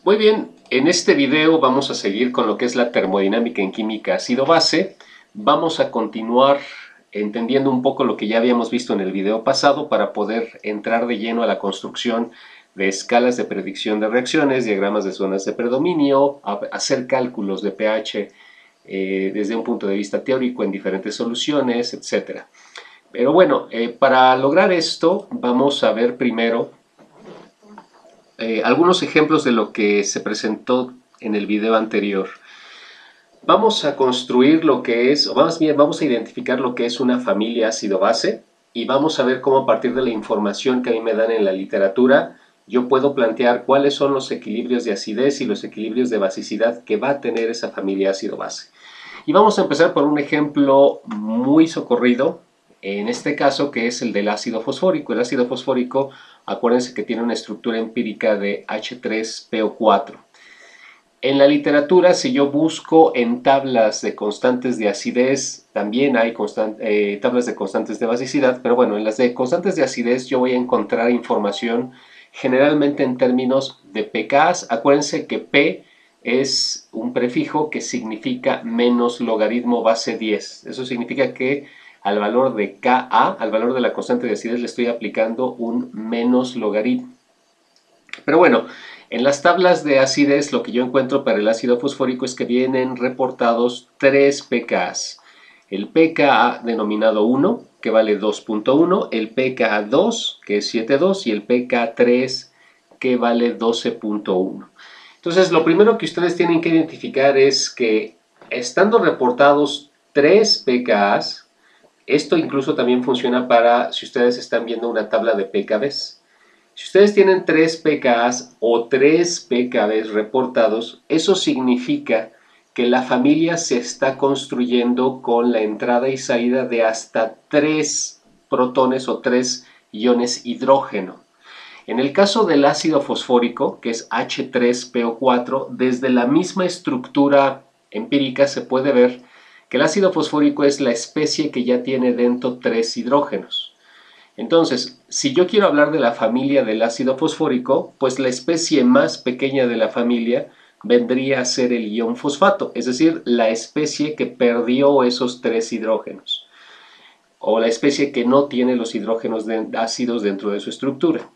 Muy bien, en este video vamos a seguir con lo que es la termodinámica en química ácido-base. Vamos a continuar entendiendo un poco lo que ya habíamos visto en el video pasado para poder entrar de lleno a la construcción de escalas de predicción de reacciones, diagramas de zonas de predominio, hacer cálculos de pH desde un punto de vista teórico en diferentes soluciones, etc. Pero bueno, para lograr esto vamos a ver primero algunos ejemplos de lo que se presentó en el video anterior. Vamos a construir lo que es, o más bien vamos a identificar lo que es una familia ácido-base y vamos a ver cómo a partir de la información que a mí me dan en la literatura yo puedo plantear cuáles son los equilibrios de acidez y los equilibrios de basicidad que va a tener esa familia ácido-base. Y vamos a empezar por un ejemplo muy socorrido, en este caso que es el del ácido fosfórico. El ácido fosfórico, acuérdense que tiene una estructura empírica de H3PO4. En la literatura, si yo busco en tablas de constantes de acidez, también hay tablas de constantes de basicidad, pero bueno, en las de constantes de acidez yo voy a encontrar información generalmente en términos de pKs. Acuérdense que P es un prefijo que significa menos logaritmo base 10. Eso significa que al valor de Ka, al valor de la constante de acidez, le estoy aplicando un menos logaritmo. Pero bueno, en las tablas de acidez lo que yo encuentro para el ácido fosfórico es que vienen reportados 3 pKs. El pKa denominado 1, que vale 2.1, el pKa2, que es 7.2, y el pKa3, que vale 12.1. Entonces, lo primero que ustedes tienen que identificar es que, estando reportados 3 pKs, esto incluso también funciona para si ustedes están viendo una tabla de pKbs. Si ustedes tienen 3 pKs o 3 pKbs reportados, eso significa que la familia se está construyendo con la entrada y salida de hasta 3 protones o 3 iones hidrógeno. En el caso del ácido fosfórico, que es H3PO4, desde la misma estructura empírica se puede ver que el ácido fosfórico es la especie que ya tiene dentro 3 hidrógenos. Entonces, si yo quiero hablar de la familia del ácido fosfórico, pues la especie más pequeña de la familia vendría a ser el ion fosfato, es decir, la especie que perdió esos 3 hidrógenos, o la especie que no tiene los hidrógenos ácidos dentro de su estructura.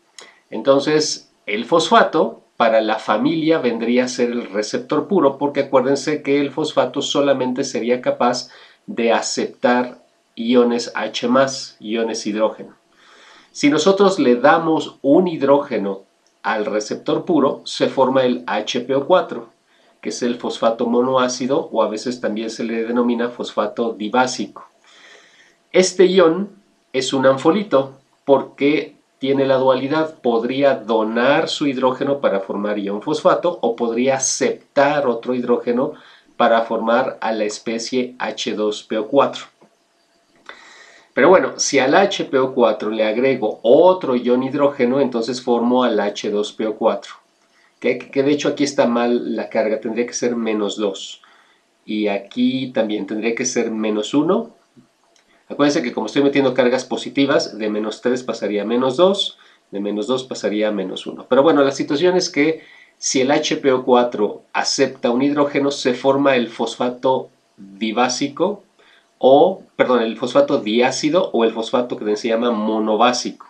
Entonces, el fosfato para la familia vendría a ser el receptor puro, porque acuérdense que el fosfato solamente sería capaz de aceptar iones H+, iones hidrógeno. Si nosotros le damos un hidrógeno al receptor puro, se forma el HPO4, que es el fosfato monoácido, o a veces también se le denomina fosfato dibásico. Este ion es un anfolito porque tiene la dualidad, podría donar su hidrógeno para formar ion fosfato o podría aceptar otro hidrógeno para formar a la especie H2PO4. Pero bueno, si al HPO4 le agrego otro ion hidrógeno, entonces formo al H2PO4. Que de hecho aquí está mal la carga, tendría que ser -2. Y aquí también tendría que ser -1. Acuérdense que como estoy metiendo cargas positivas, de -3 pasaría a -2, de -2 pasaría a -1. Pero bueno, la situación es que si el HPO4 acepta un hidrógeno, se forma el fosfato dibásico, el fosfato diácido o el fosfato que se llama monobásico,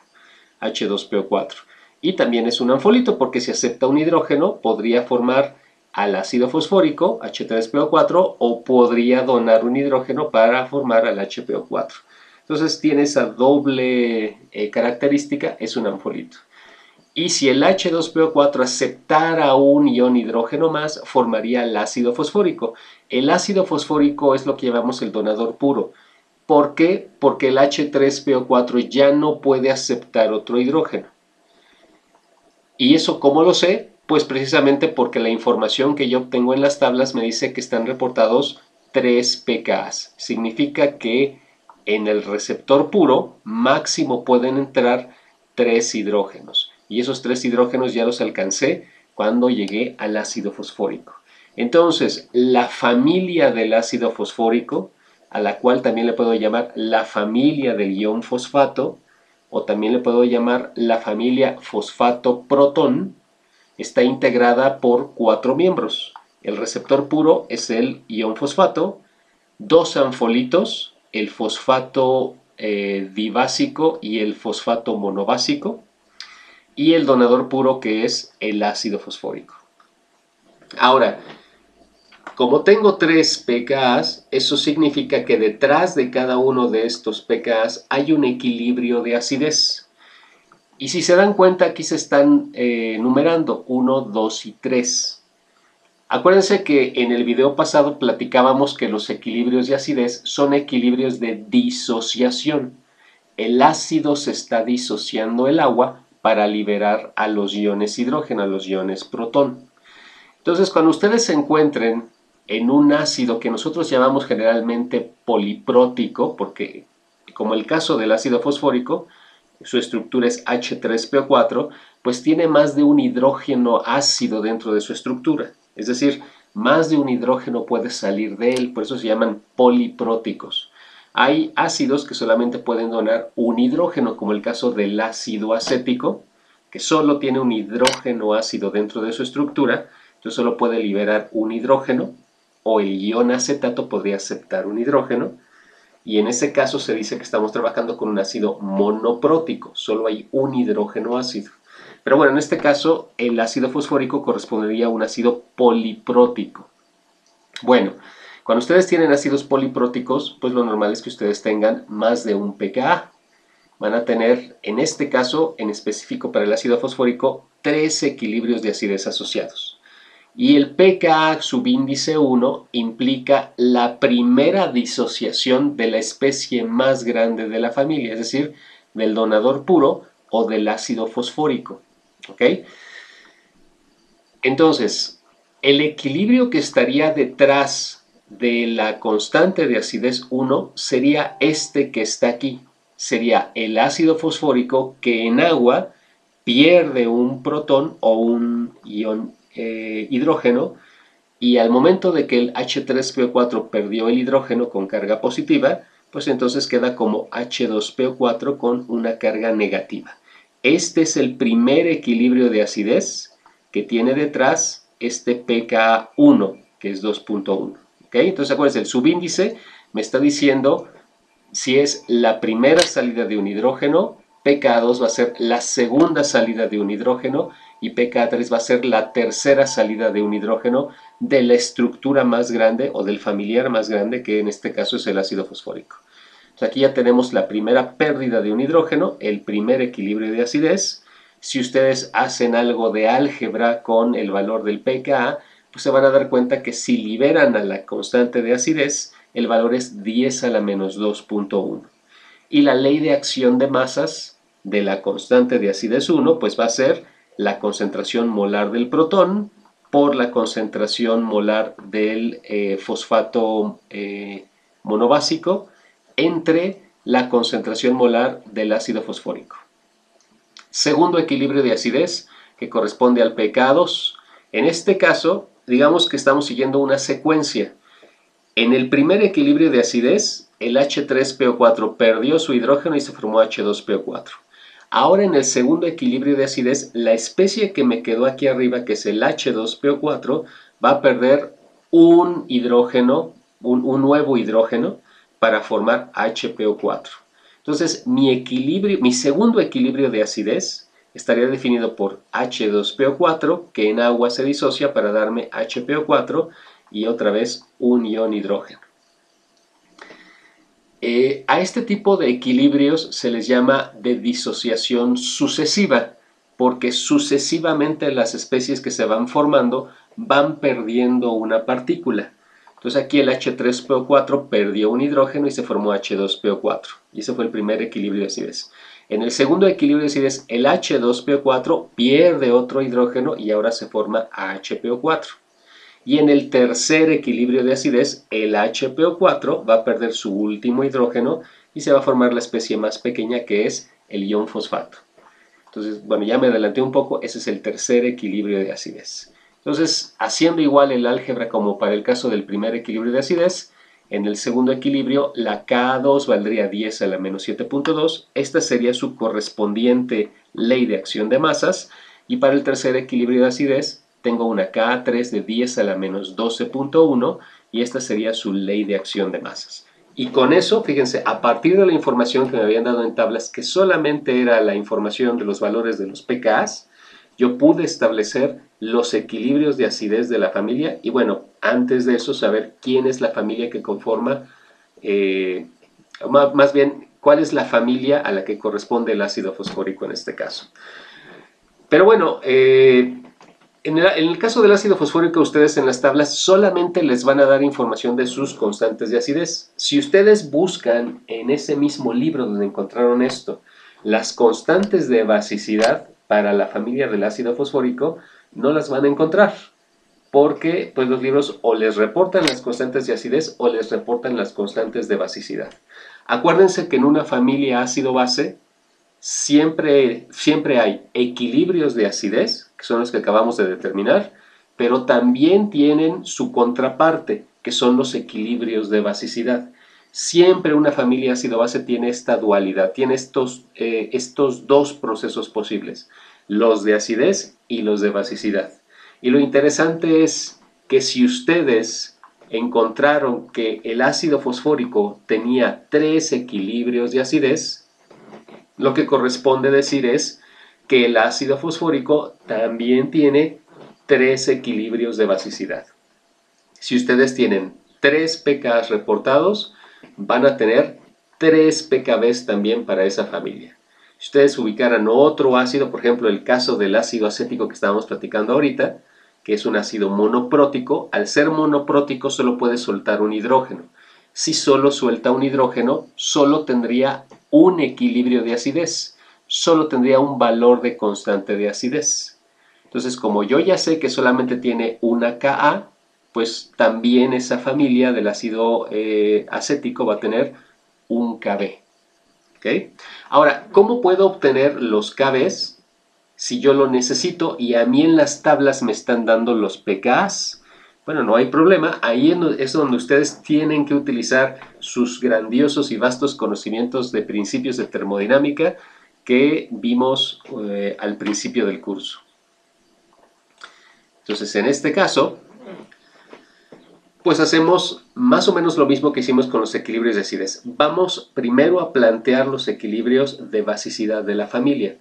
H2PO4. Y también es un anfolito porque si acepta un hidrógeno podría formar al ácido fosfórico, H3PO4, o podría donar un hidrógeno para formar al HPO4. Entonces tiene esa doble característica, es un anfolito. Y si el H2PO4 aceptara un ion hidrógeno más, formaría el ácido fosfórico. El ácido fosfórico es lo que llamamos el donador puro. ¿Por qué? Porque el H3PO4 ya no puede aceptar otro hidrógeno. ¿Y eso cómo lo sé? Pues precisamente porque la información que yo obtengo en las tablas me dice que están reportados 3 pKs. Significa que en el receptor puro máximo pueden entrar 3 hidrógenos. Y esos 3 hidrógenos ya los alcancé cuando llegué al ácido fosfórico. Entonces, la familia del ácido fosfórico, a la cual también le puedo llamar la familia del ion fosfato, o también le puedo llamar la familia fosfato-protón. está integrada por 4 miembros. El receptor puro es el ion fosfato, 2 anfolitos, el fosfato dibásico y el fosfato monobásico, y el donador puro, que es el ácido fosfórico. Ahora, como tengo 3 pKas, eso significa que detrás de cada uno de estos pKas hay un equilibrio de acidez. Y si se dan cuenta, aquí se están numerando 1, 2 y 3. Acuérdense que en el video pasado platicábamos que los equilibrios de acidez son equilibrios de disociación. El ácido se está disociando el agua para liberar a los iones hidrógeno, a los iones protón. Entonces, cuando ustedes se encuentren en un ácido que nosotros llamamos generalmente poliprótico, porque como el caso del ácido fosfórico, su estructura es H3PO4, pues tiene más de un hidrógeno ácido dentro de su estructura. Es decir, más de un hidrógeno puede salir de él, por eso se llaman polipróticos. Hay ácidos que solamente pueden donar un hidrógeno, como el caso del ácido acético, que solo tiene un hidrógeno ácido dentro de su estructura, entonces solo puede liberar un hidrógeno, o el ion acetato podría aceptar un hidrógeno, y en ese caso se dice que estamos trabajando con un ácido monoprótico, solo hay un hidrógeno ácido. Pero bueno, en este caso el ácido fosfórico correspondería a un ácido poliprótico. Bueno, cuando ustedes tienen ácidos polipróticos, pues lo normal es que ustedes tengan más de un pKa. Van a tener, en este caso, en específico para el ácido fosfórico, 3 equilibrios de acidez asociados. Y el pKa subíndice 1 implica la primera disociación de la especie más grande de la familia, es decir, del donador puro o del ácido fosfórico. ¿Ok? Entonces, el equilibrio que estaría detrás de la constante de acidez 1 sería este que está aquí. Sería el ácido fosfórico que en agua pierde un protón o un ion hidrógeno, y al momento de que el H3PO4 perdió el hidrógeno con carga positiva, pues entonces queda como H2PO4 con una carga negativa. Este es el primer equilibrio de acidez que tiene detrás este pKa1, que es 2.1. ¿Okay? Entonces acuérdense, el subíndice me está diciendo si es la primera salida de un hidrógeno, pKa2 va a ser la segunda salida de un hidrógeno, y pKa3 va a ser la tercera salida de un hidrógeno de la estructura más grande o del familiar más grande, que en este caso es el ácido fosfórico. Entonces aquí ya tenemos la primera pérdida de un hidrógeno, el primer equilibrio de acidez. Si ustedes hacen algo de álgebra con el valor del pKa, pues se van a dar cuenta que si liberan a la constante de acidez, el valor es 10 a la menos 2.1. Y la ley de acción de masas de la constante de acidez 1, pues va a ser la concentración molar del protón por la concentración molar del fosfato monobásico entre la concentración molar del ácido fosfórico. Segundo equilibrio de acidez, que corresponde al pKa2. En este caso, digamos que estamos siguiendo una secuencia. En el primer equilibrio de acidez, el H3PO4 perdió su hidrógeno y se formó H2PO4. Ahora en el segundo equilibrio de acidez, la especie que me quedó aquí arriba, que es el H2PO4, va a perder un hidrógeno, un nuevo hidrógeno, para formar HPO4. Entonces, mi segundo equilibrio de acidez estaría definido por H2PO4, que en agua se disocia para darme HPO4, y otra vez un ion hidrógeno. A este tipo de equilibrios se les llama de disociación sucesiva, porque sucesivamente las especies que se van formando van perdiendo una partícula. Entonces aquí el H3PO4 perdió un hidrógeno y se formó H2PO4, y ese fue el primer equilibrio de acidez. En el segundo equilibrio de acidez, el H2PO4 pierde otro hidrógeno y ahora se forma HPO4. Y en el tercer equilibrio de acidez, el HPO4 va a perder su último hidrógeno y se va a formar la especie más pequeña, que es el ion fosfato. Entonces, bueno, ya me adelanté un poco, ese es el tercer equilibrio de acidez. Entonces, haciendo igual el álgebra como para el caso del primer equilibrio de acidez, en el segundo equilibrio la Ka2 valdría 10 a la menos 7.2. Esta sería su correspondiente ley de acción de masas. Y para el tercer equilibrio de acidez tengo una Ka3 de 10 a la menos 12.1 y esta sería su ley de acción de masas. Y con eso, fíjense, a partir de la información que me habían dado en tablas, que solamente era la información de los valores de los pKs, yo pude establecer los equilibrios de acidez de la familia y bueno, antes de eso saber quién es la familia que conforma, más bien, cuál es la familia a la que corresponde el ácido fosfórico en este caso. Pero bueno, en el caso del ácido fosfórico, ustedes en las tablas solamente les van a dar información de sus constantes de acidez. Si ustedes buscan en ese mismo libro donde encontraron esto, las constantes de basicidad para la familia del ácido fosfórico, no las van a encontrar, porque pues, los libros o les reportan las constantes de acidez o les reportan las constantes de basicidad. Acuérdense que en una familia ácido-base siempre hay equilibrios de acidez, que son los que acabamos de determinar, pero también tienen su contraparte, que son los equilibrios de basicidad. Siempre una familia ácido-base tiene esta dualidad, tiene estos dos procesos posibles, los de acidez y los de basicidad. Y lo interesante es que si ustedes encontraron que el ácido fosfórico tenía 3 equilibrios de acidez, lo que corresponde decir es que el ácido fosfórico también tiene 3 equilibrios de basicidad. Si ustedes tienen 3 pKs reportados, van a tener 3 pKbs también para esa familia. Si ustedes ubicaran otro ácido, por ejemplo el caso del ácido acético que estábamos platicando ahorita, que es un ácido monoprótico, al ser monoprótico solo puede soltar un hidrógeno. Si solo suelta un hidrógeno, solo tendría un equilibrio de acidez, solo tendría un valor de constante de acidez. Entonces, como yo ya sé que solamente tiene una Ka, pues también esa familia del ácido acético va a tener un Kb. ¿Okay? Ahora, ¿cómo puedo obtener los Kbs si yo lo necesito y a mí en las tablas me están dando los pKs? Bueno, no hay problema, ahí es donde ustedes tienen que utilizar sus grandiosos y vastos conocimientos de principios de termodinámica que vimos al principio del curso. Entonces, en este caso, pues hacemos más o menos lo mismo que hicimos con los equilibrios de acidez. Vamos primero a plantear los equilibrios de basicidad de la familia.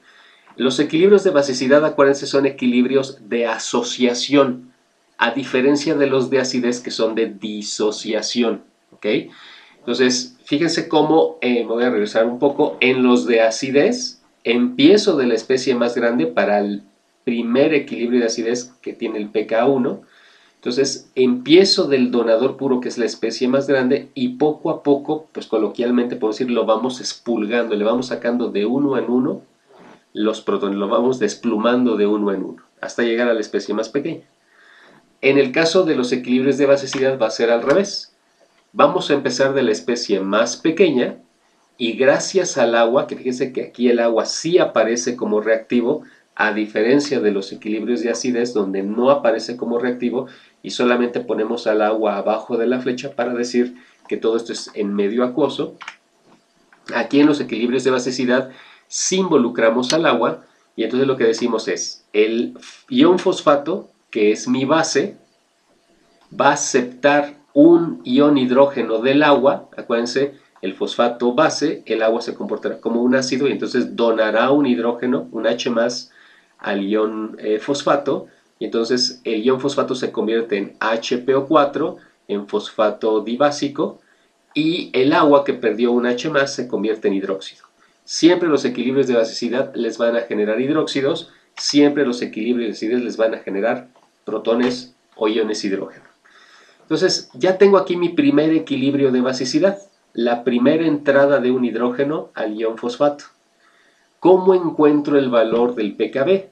Los equilibrios de basicidad, acuérdense, son equilibrios de asociación, a diferencia de los de acidez que son de disociación, ¿ok? Entonces, fíjense cómo, me voy a regresar un poco, en los de acidez, empiezo de la especie más grande para el primer equilibrio de acidez que tiene el pK1, entonces empiezo del donador puro, que es la especie más grande, y poco a poco, pues coloquialmente puedo decir, lo vamos expulgando, le vamos sacando de uno en uno los protones, lo vamos desplumando de uno en uno, hasta llegar a la especie más pequeña. En el caso de los equilibrios de basicidad va a ser al revés. Vamos a empezar de la especie más pequeña y gracias al agua, que fíjense que aquí el agua sí aparece como reactivo, a diferencia de los equilibrios de acidez donde no aparece como reactivo y solamente ponemos al agua abajo de la flecha para decir que todo esto es en medio acuoso. Aquí en los equilibrios de basicidad sí involucramos al agua y entonces lo que decimos es el ion fosfato, que es mi base, va a aceptar un ion hidrógeno del agua. Acuérdense, el fosfato base, el agua se comportará como un ácido y entonces donará un hidrógeno, un H+, al ion fosfato, y entonces el ion fosfato se convierte en HPO4, en fosfato dibásico, y el agua que perdió un H+ se convierte en hidróxido. Siempre los equilibrios de basicidad les van a generar hidróxidos, siempre los equilibrios de acidez les van a generar protones o iones hidrógeno. Entonces, ya tengo aquí mi primer equilibrio de basicidad, la primera entrada de un hidrógeno al ion fosfato. ¿Cómo encuentro el valor del pKb?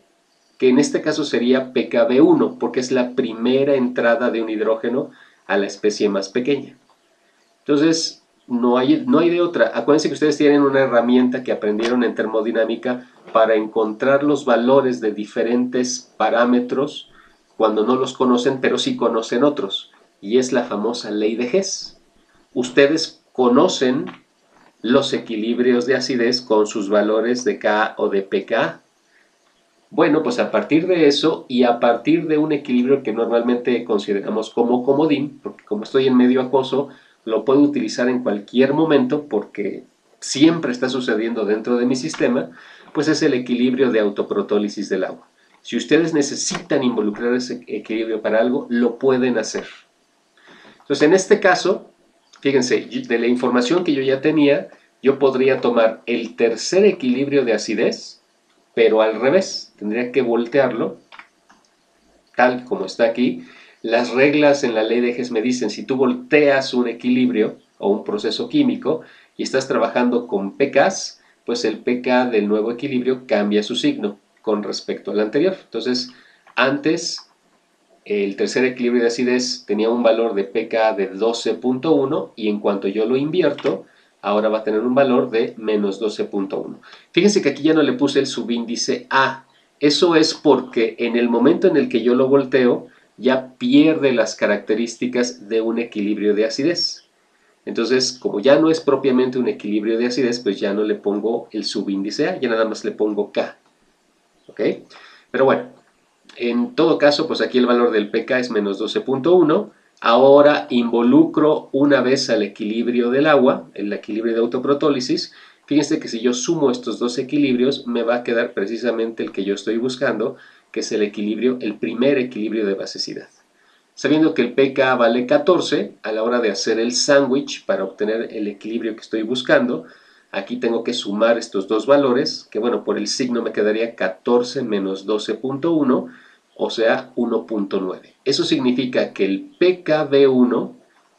Que en este caso sería pKb1, porque es la primera entrada de un hidrógeno a la especie más pequeña. Entonces, no hay de otra. Acuérdense que ustedes tienen una herramienta que aprendieron en termodinámica para encontrar los valores de diferentes parámetros cuando no los conocen, pero sí conocen otros. Y es la famosa ley de Hess. Ustedes conocen los equilibrios de acidez con sus valores de K o de pK. Bueno, pues a partir de eso y a partir de un equilibrio que normalmente consideramos como comodín, porque como estoy en medio acuoso, lo puedo utilizar en cualquier momento porque siempre está sucediendo dentro de mi sistema, pues es el equilibrio de autoprotólisis del agua. Si ustedes necesitan involucrar ese equilibrio para algo, lo pueden hacer. Entonces, en este caso, fíjense, de la información que yo ya tenía, yo podría tomar el tercer equilibrio de acidez, pero al revés, tendría que voltearlo, tal como está aquí. Las reglas en la ley de Hess me dicen, si tú volteas un equilibrio o un proceso químico y estás trabajando con pKs, pues el pK del nuevo equilibrio cambia su signo con respecto al anterior. Entonces, antes el tercer equilibrio de acidez tenía un valor de pK de 12.1 y en cuanto yo lo invierto, ahora va a tener un valor de menos 12.1. Fíjense que aquí ya no le puse el subíndice A. Eso es porque en el momento en el que yo lo volteo, ya pierde las características de un equilibrio de acidez. Entonces, como ya no es propiamente un equilibrio de acidez, pues ya no le pongo el subíndice A, ya nada más le pongo K. ¿Ok? Pero bueno, en todo caso, pues aquí el valor del pK es menos 12.1. Ahora involucro una vez al equilibrio del agua, el equilibrio de autoprotólisis. Fíjense que si yo sumo estos dos equilibrios, me va a quedar precisamente el que yo estoy buscando, que es el equilibrio, el primer equilibrio de basecidad. Sabiendo que el pK vale 14, a la hora de hacer el sándwich para obtener el equilibrio que estoy buscando, aquí tengo que sumar estos dos valores, que bueno, por el signo me quedaría 14 menos 12.1, o sea, 1.9. Eso significa que el pKb1,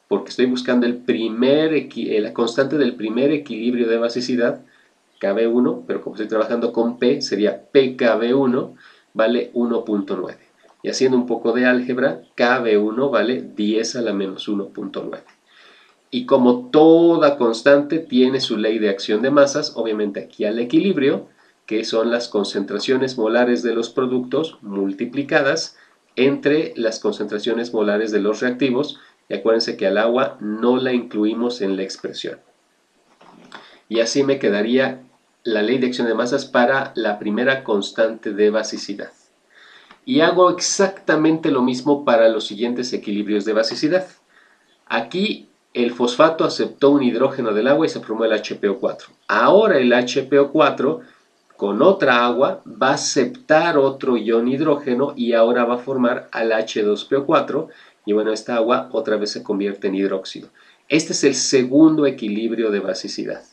porque estoy buscando la constante del primer equilibrio de basicidad, KB1, pero como estoy trabajando con P, sería pKb1, vale 1.9. Y haciendo un poco de álgebra, KB1 vale 10 a la menos 1.9. Y como toda constante tiene su ley de acción de masas, obviamente aquí al equilibrio, que son las concentraciones molares de los productos multiplicadas entre las concentraciones molares de los reactivos, y acuérdense que al agua no la incluimos en la expresión. Y así me quedaría la ley de acción de masas para la primera constante de basicidad. Y hago exactamente lo mismo para los siguientes equilibrios de basicidad. Aquí el fosfato aceptó un hidrógeno del agua y se formó el HPO4. Ahora el HPO4 con otra agua va a aceptar otro ion hidrógeno y ahora va a formar al H2PO4 y bueno, esta agua otra vez se convierte en hidróxido. Este es el segundo equilibrio de basicidad.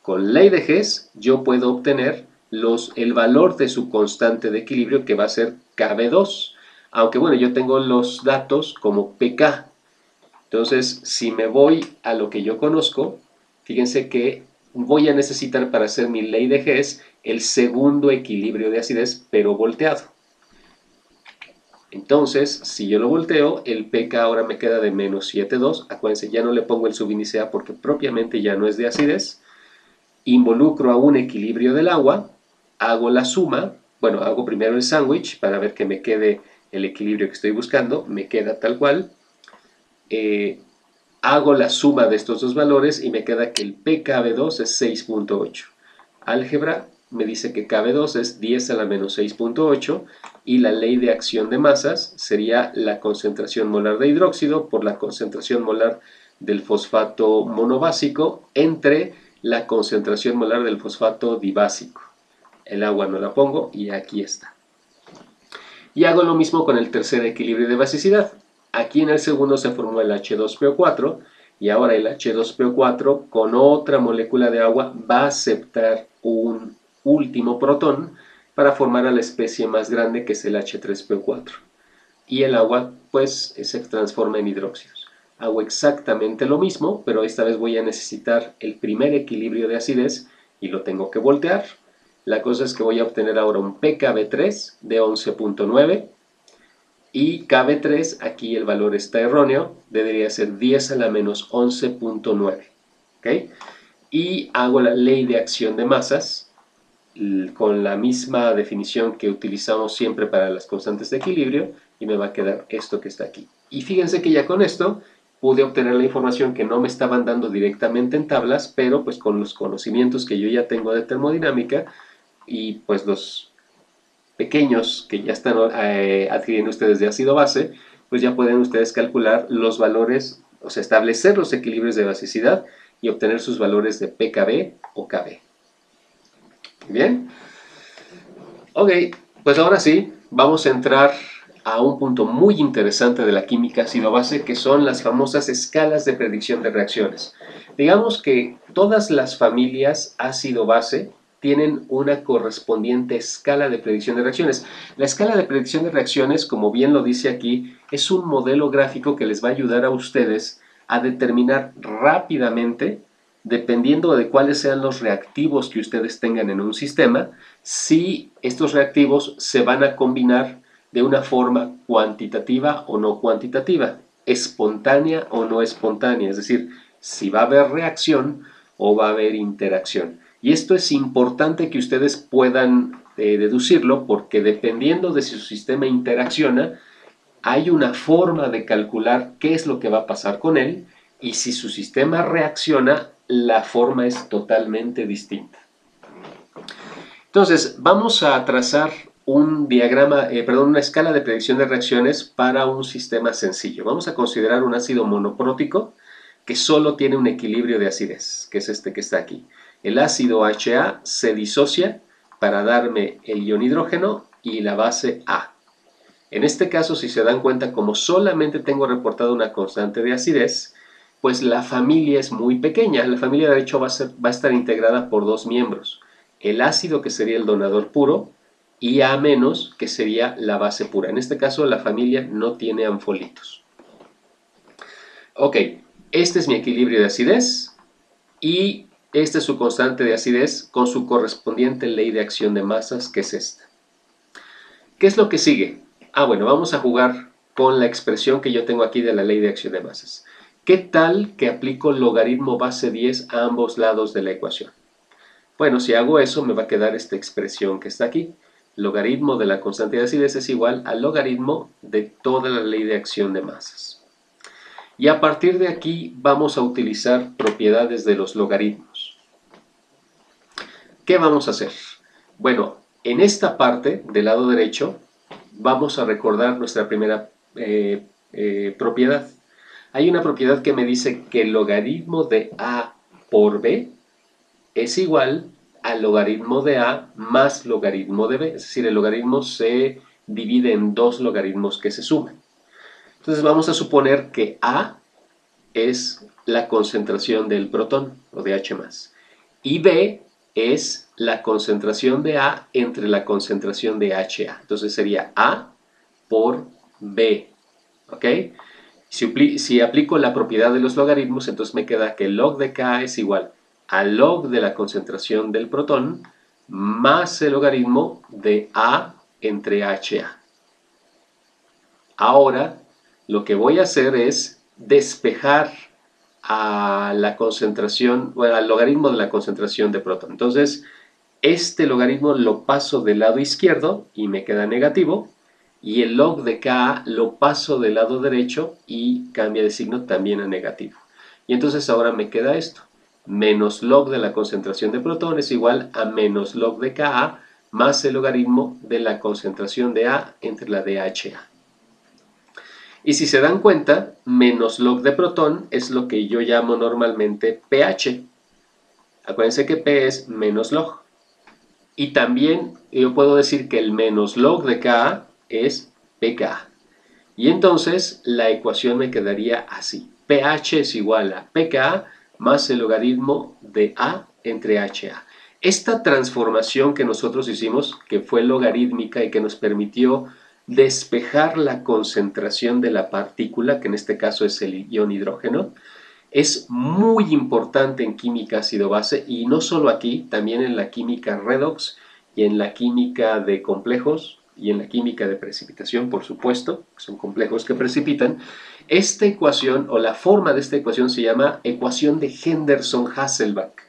Con ley de Hess yo puedo obtener el valor de su constante de equilibrio que va a ser KB2. Aunque bueno, yo tengo los datos como pK. Entonces, si me voy a lo que yo conozco, fíjense que voy a necesitar para hacer mi ley de Hess el segundo equilibrio de acidez, pero volteado. Entonces, si yo lo volteo, el pK ahora me queda de menos 7,2. Acuérdense, ya no le pongo el subíndice A porque propiamente ya no es de acidez. Involucro a un equilibrio del agua, hago la suma, bueno, hago primero el sándwich para ver que me quede el equilibrio que estoy buscando, me queda tal cual. Hago la suma de estos dos valores y me queda que el pKb2 es 6.8. Álgebra me dice que KB2 es 10 a la menos 6.8 y la ley de acción de masas sería la concentración molar de hidróxido por la concentración molar del fosfato monobásico entre la concentración molar del fosfato dibásico. El agua no la pongo y aquí está. Y hago lo mismo con el tercer equilibrio de basicidad. Aquí en el segundo se formó el H2PO4 y ahora el H2PO4 con otra molécula de agua va a aceptar un último protón para formar a la especie más grande que es el H3PO4. Y el agua pues se transforma en hidróxidos. Hago exactamente lo mismo, pero esta vez voy a necesitar el primer equilibrio de acidez y lo tengo que voltear. La cosa es que voy a obtener ahora un pKb3 de 11.9 y KB3, aquí el valor está erróneo, debería ser 10 a la menos 11.9. ¿Okay? Y hago la ley de acción de masas con la misma definición que utilizamos siempre para las constantes de equilibrio y me va a quedar esto que está aquí. Y fíjense que ya con esto pude obtener la información que no me estaban dando directamente en tablas, pero pues con los conocimientos que yo ya tengo de termodinámica y pues los pequeños que ya están adquiriendo ustedes de ácido base, pues ya pueden ustedes calcular los valores, o sea, establecer los equilibrios de basicidad y obtener sus valores de pKb o Kb. Bien, ok, pues ahora sí, vamos a entrar a un punto muy interesante de la química ácido-base, que son las famosas escalas de predicción de reacciones. Digamos que todas las familias ácido-base tienen una correspondiente escala de predicción de reacciones. La escala de predicción de reacciones, como bien lo dice aquí, es un modelo gráfico que les va a ayudar a ustedes a determinar rápidamente, dependiendo de cuáles sean los reactivos que ustedes tengan en un sistema, si estos reactivos se van a combinar de una forma cuantitativa o no cuantitativa, espontánea o no espontánea, es decir, si va a haber reacción o va a haber interacción. Y esto es importante que ustedes puedan deducirlo, porque dependiendo de si su sistema interacciona, hay una forma de calcular qué es lo que va a pasar con él, y si su sistema reacciona, la forma es totalmente distinta. Entonces, vamos a trazar un diagrama, una escala de predicción de reacciones para un sistema sencillo. Vamos a considerar un ácido monoprótico que solo tiene un equilibrio de acidez, que es este que está aquí. El ácido HA se disocia para darme el ion hidrógeno y la base A. En este caso, si se dan cuenta, como solamente tengo reportado una constante de acidez, pues la familia es muy pequeña. La familia de hecho va a estar integrada por dos miembros. El ácido, que sería el donador puro, y A-, que sería la base pura. En este caso, la familia no tiene anfolitos. Ok, este es mi equilibrio de acidez y esta es su constante de acidez con su correspondiente ley de acción de masas, que es esta. ¿Qué es lo que sigue? Bueno, vamos a jugar con la expresión que yo tengo aquí de la ley de acción de masas. ¿Qué tal que aplico logaritmo base 10 a ambos lados de la ecuación? Bueno, si hago eso, me va a quedar esta expresión que está aquí. Logaritmo de la constante de acidez es igual al logaritmo de toda la ley de acción de masas. Y a partir de aquí vamos a utilizar propiedades de los logaritmos. ¿Qué vamos a hacer? Bueno, en esta parte del lado derecho vamos a recordar nuestra primera propiedad. Hay una propiedad que me dice que el logaritmo de A por B es igual al logaritmo de A más logaritmo de B. Es decir, el logaritmo se divide en dos logaritmos que se suman. Entonces vamos a suponer que A es la concentración del protón, o de H+, y B es la concentración de A entre la concentración de HA. Entonces sería A por B, ¿ok? Si aplico la propiedad de los logaritmos, entonces me queda que log de K es igual al log de la concentración del protón más el logaritmo de A entre HA. Ahora, lo que voy a hacer es despejar a la concentración, bueno, al logaritmo de la concentración de protón. Entonces, este logaritmo lo paso del lado izquierdo y me queda negativo, y el log de Ka lo paso del lado derecho y cambia de signo también a negativo. Y entonces ahora me queda esto. Menos log de la concentración de protón es igual a menos log de Ka más el logaritmo de la concentración de A entre la de HA. Y si se dan cuenta, menos log de protón es lo que yo llamo normalmente pH. Acuérdense que P es menos log. Y también yo puedo decir que el menos log de Ka es pKa. Y entonces la ecuación me quedaría así. pH es igual a pKa más el logaritmo de A entre HA. Esta transformación que nosotros hicimos, que fue logarítmica y que nos permitió despejar la concentración de la partícula, que en este caso es el ion hidrógeno, es muy importante en química ácido-base, y no solo aquí, también en la química redox y en la química de complejos y en la química de precipitación, por supuesto, que son complejos que precipitan. Esta ecuación, o la forma de esta ecuación, se llama ecuación de Henderson-Hasselbalch,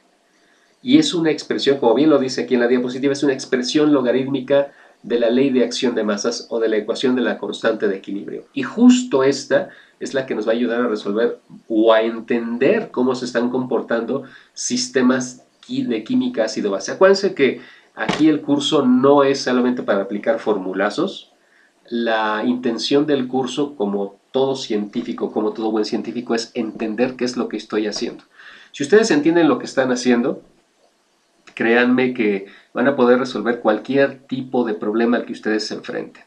y es una expresión, como bien lo dice aquí en la diapositiva, es una expresión logarítmica de la ley de acción de masas o de la ecuación de la constante de equilibrio. Y justo esta es la que nos va a ayudar a resolver o a entender cómo se están comportando sistemas de química ácido-base. Acuérdense que Aquí el curso no es solamente para aplicar formulazos. La intención del curso, como todo científico, como todo buen científico, es entender qué es lo que estoy haciendo. Si ustedes entienden lo que están haciendo, créanme que van a poder resolver cualquier tipo de problema al que ustedes se enfrenten.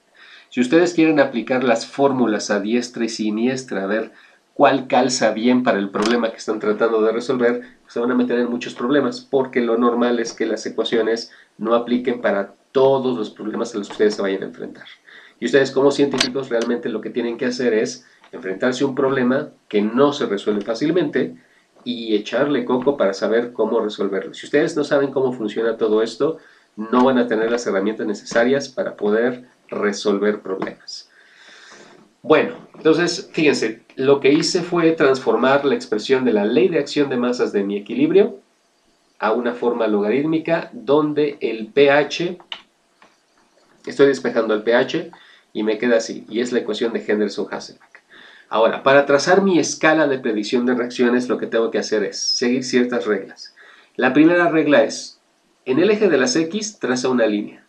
Si ustedes quieren aplicar las fórmulas a diestra y siniestra, a ver cuál calza bien para el problema que están tratando de resolver, pues se van a meter en muchos problemas, porque lo normal es que las ecuaciones no apliquen para todos los problemas a los que ustedes se vayan a enfrentar. Y ustedes como científicos realmente lo que tienen que hacer es enfrentarse a un problema que no se resuelve fácilmente y echarle coco para saber cómo resolverlo. Si ustedes no saben cómo funciona todo esto, no van a tener las herramientas necesarias para poder resolver problemas. Bueno, entonces fíjense, lo que hice fue transformar la expresión de la ley de acción de masas de mi equilibrio a una forma logarítmica donde el pH, estoy despejando el pH y me queda así, y es la ecuación de Henderson-Hasselbalch. Ahora, para trazar mi escala de predicción de reacciones, lo que tengo que hacer es seguir ciertas reglas. La primera regla es, en el eje de las X traza una línea,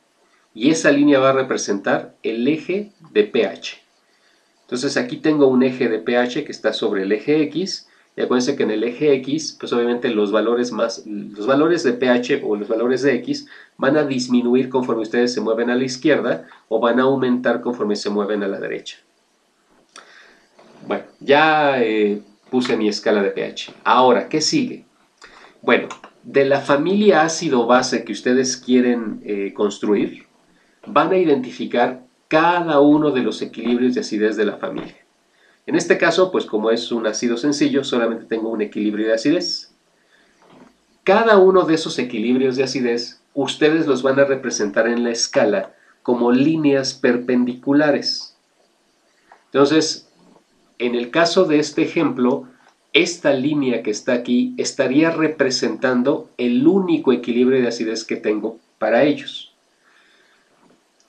y esa línea va a representar el eje de pH. Entonces aquí tengo un eje de pH que está sobre el eje X, y acuérdense que en el eje X, pues obviamente los valores de pH o los valores de X van a disminuir conforme ustedes se mueven a la izquierda o van a aumentar conforme se mueven a la derecha. Bueno, ya puse mi escala de pH. Ahora, ¿qué sigue? Bueno, de la familia ácido-base que ustedes quieren construir, van a identificar cada uno de los equilibrios de acidez de la familia. En este caso, pues como es un ácido sencillo, solamente tengo un equilibrio de acidez. Cada uno de esos equilibrios de acidez, ustedes los van a representar en la escala como líneas perpendiculares. Entonces, en el caso de este ejemplo, esta línea que está aquí estaría representando el único equilibrio de acidez que tengo para ellos.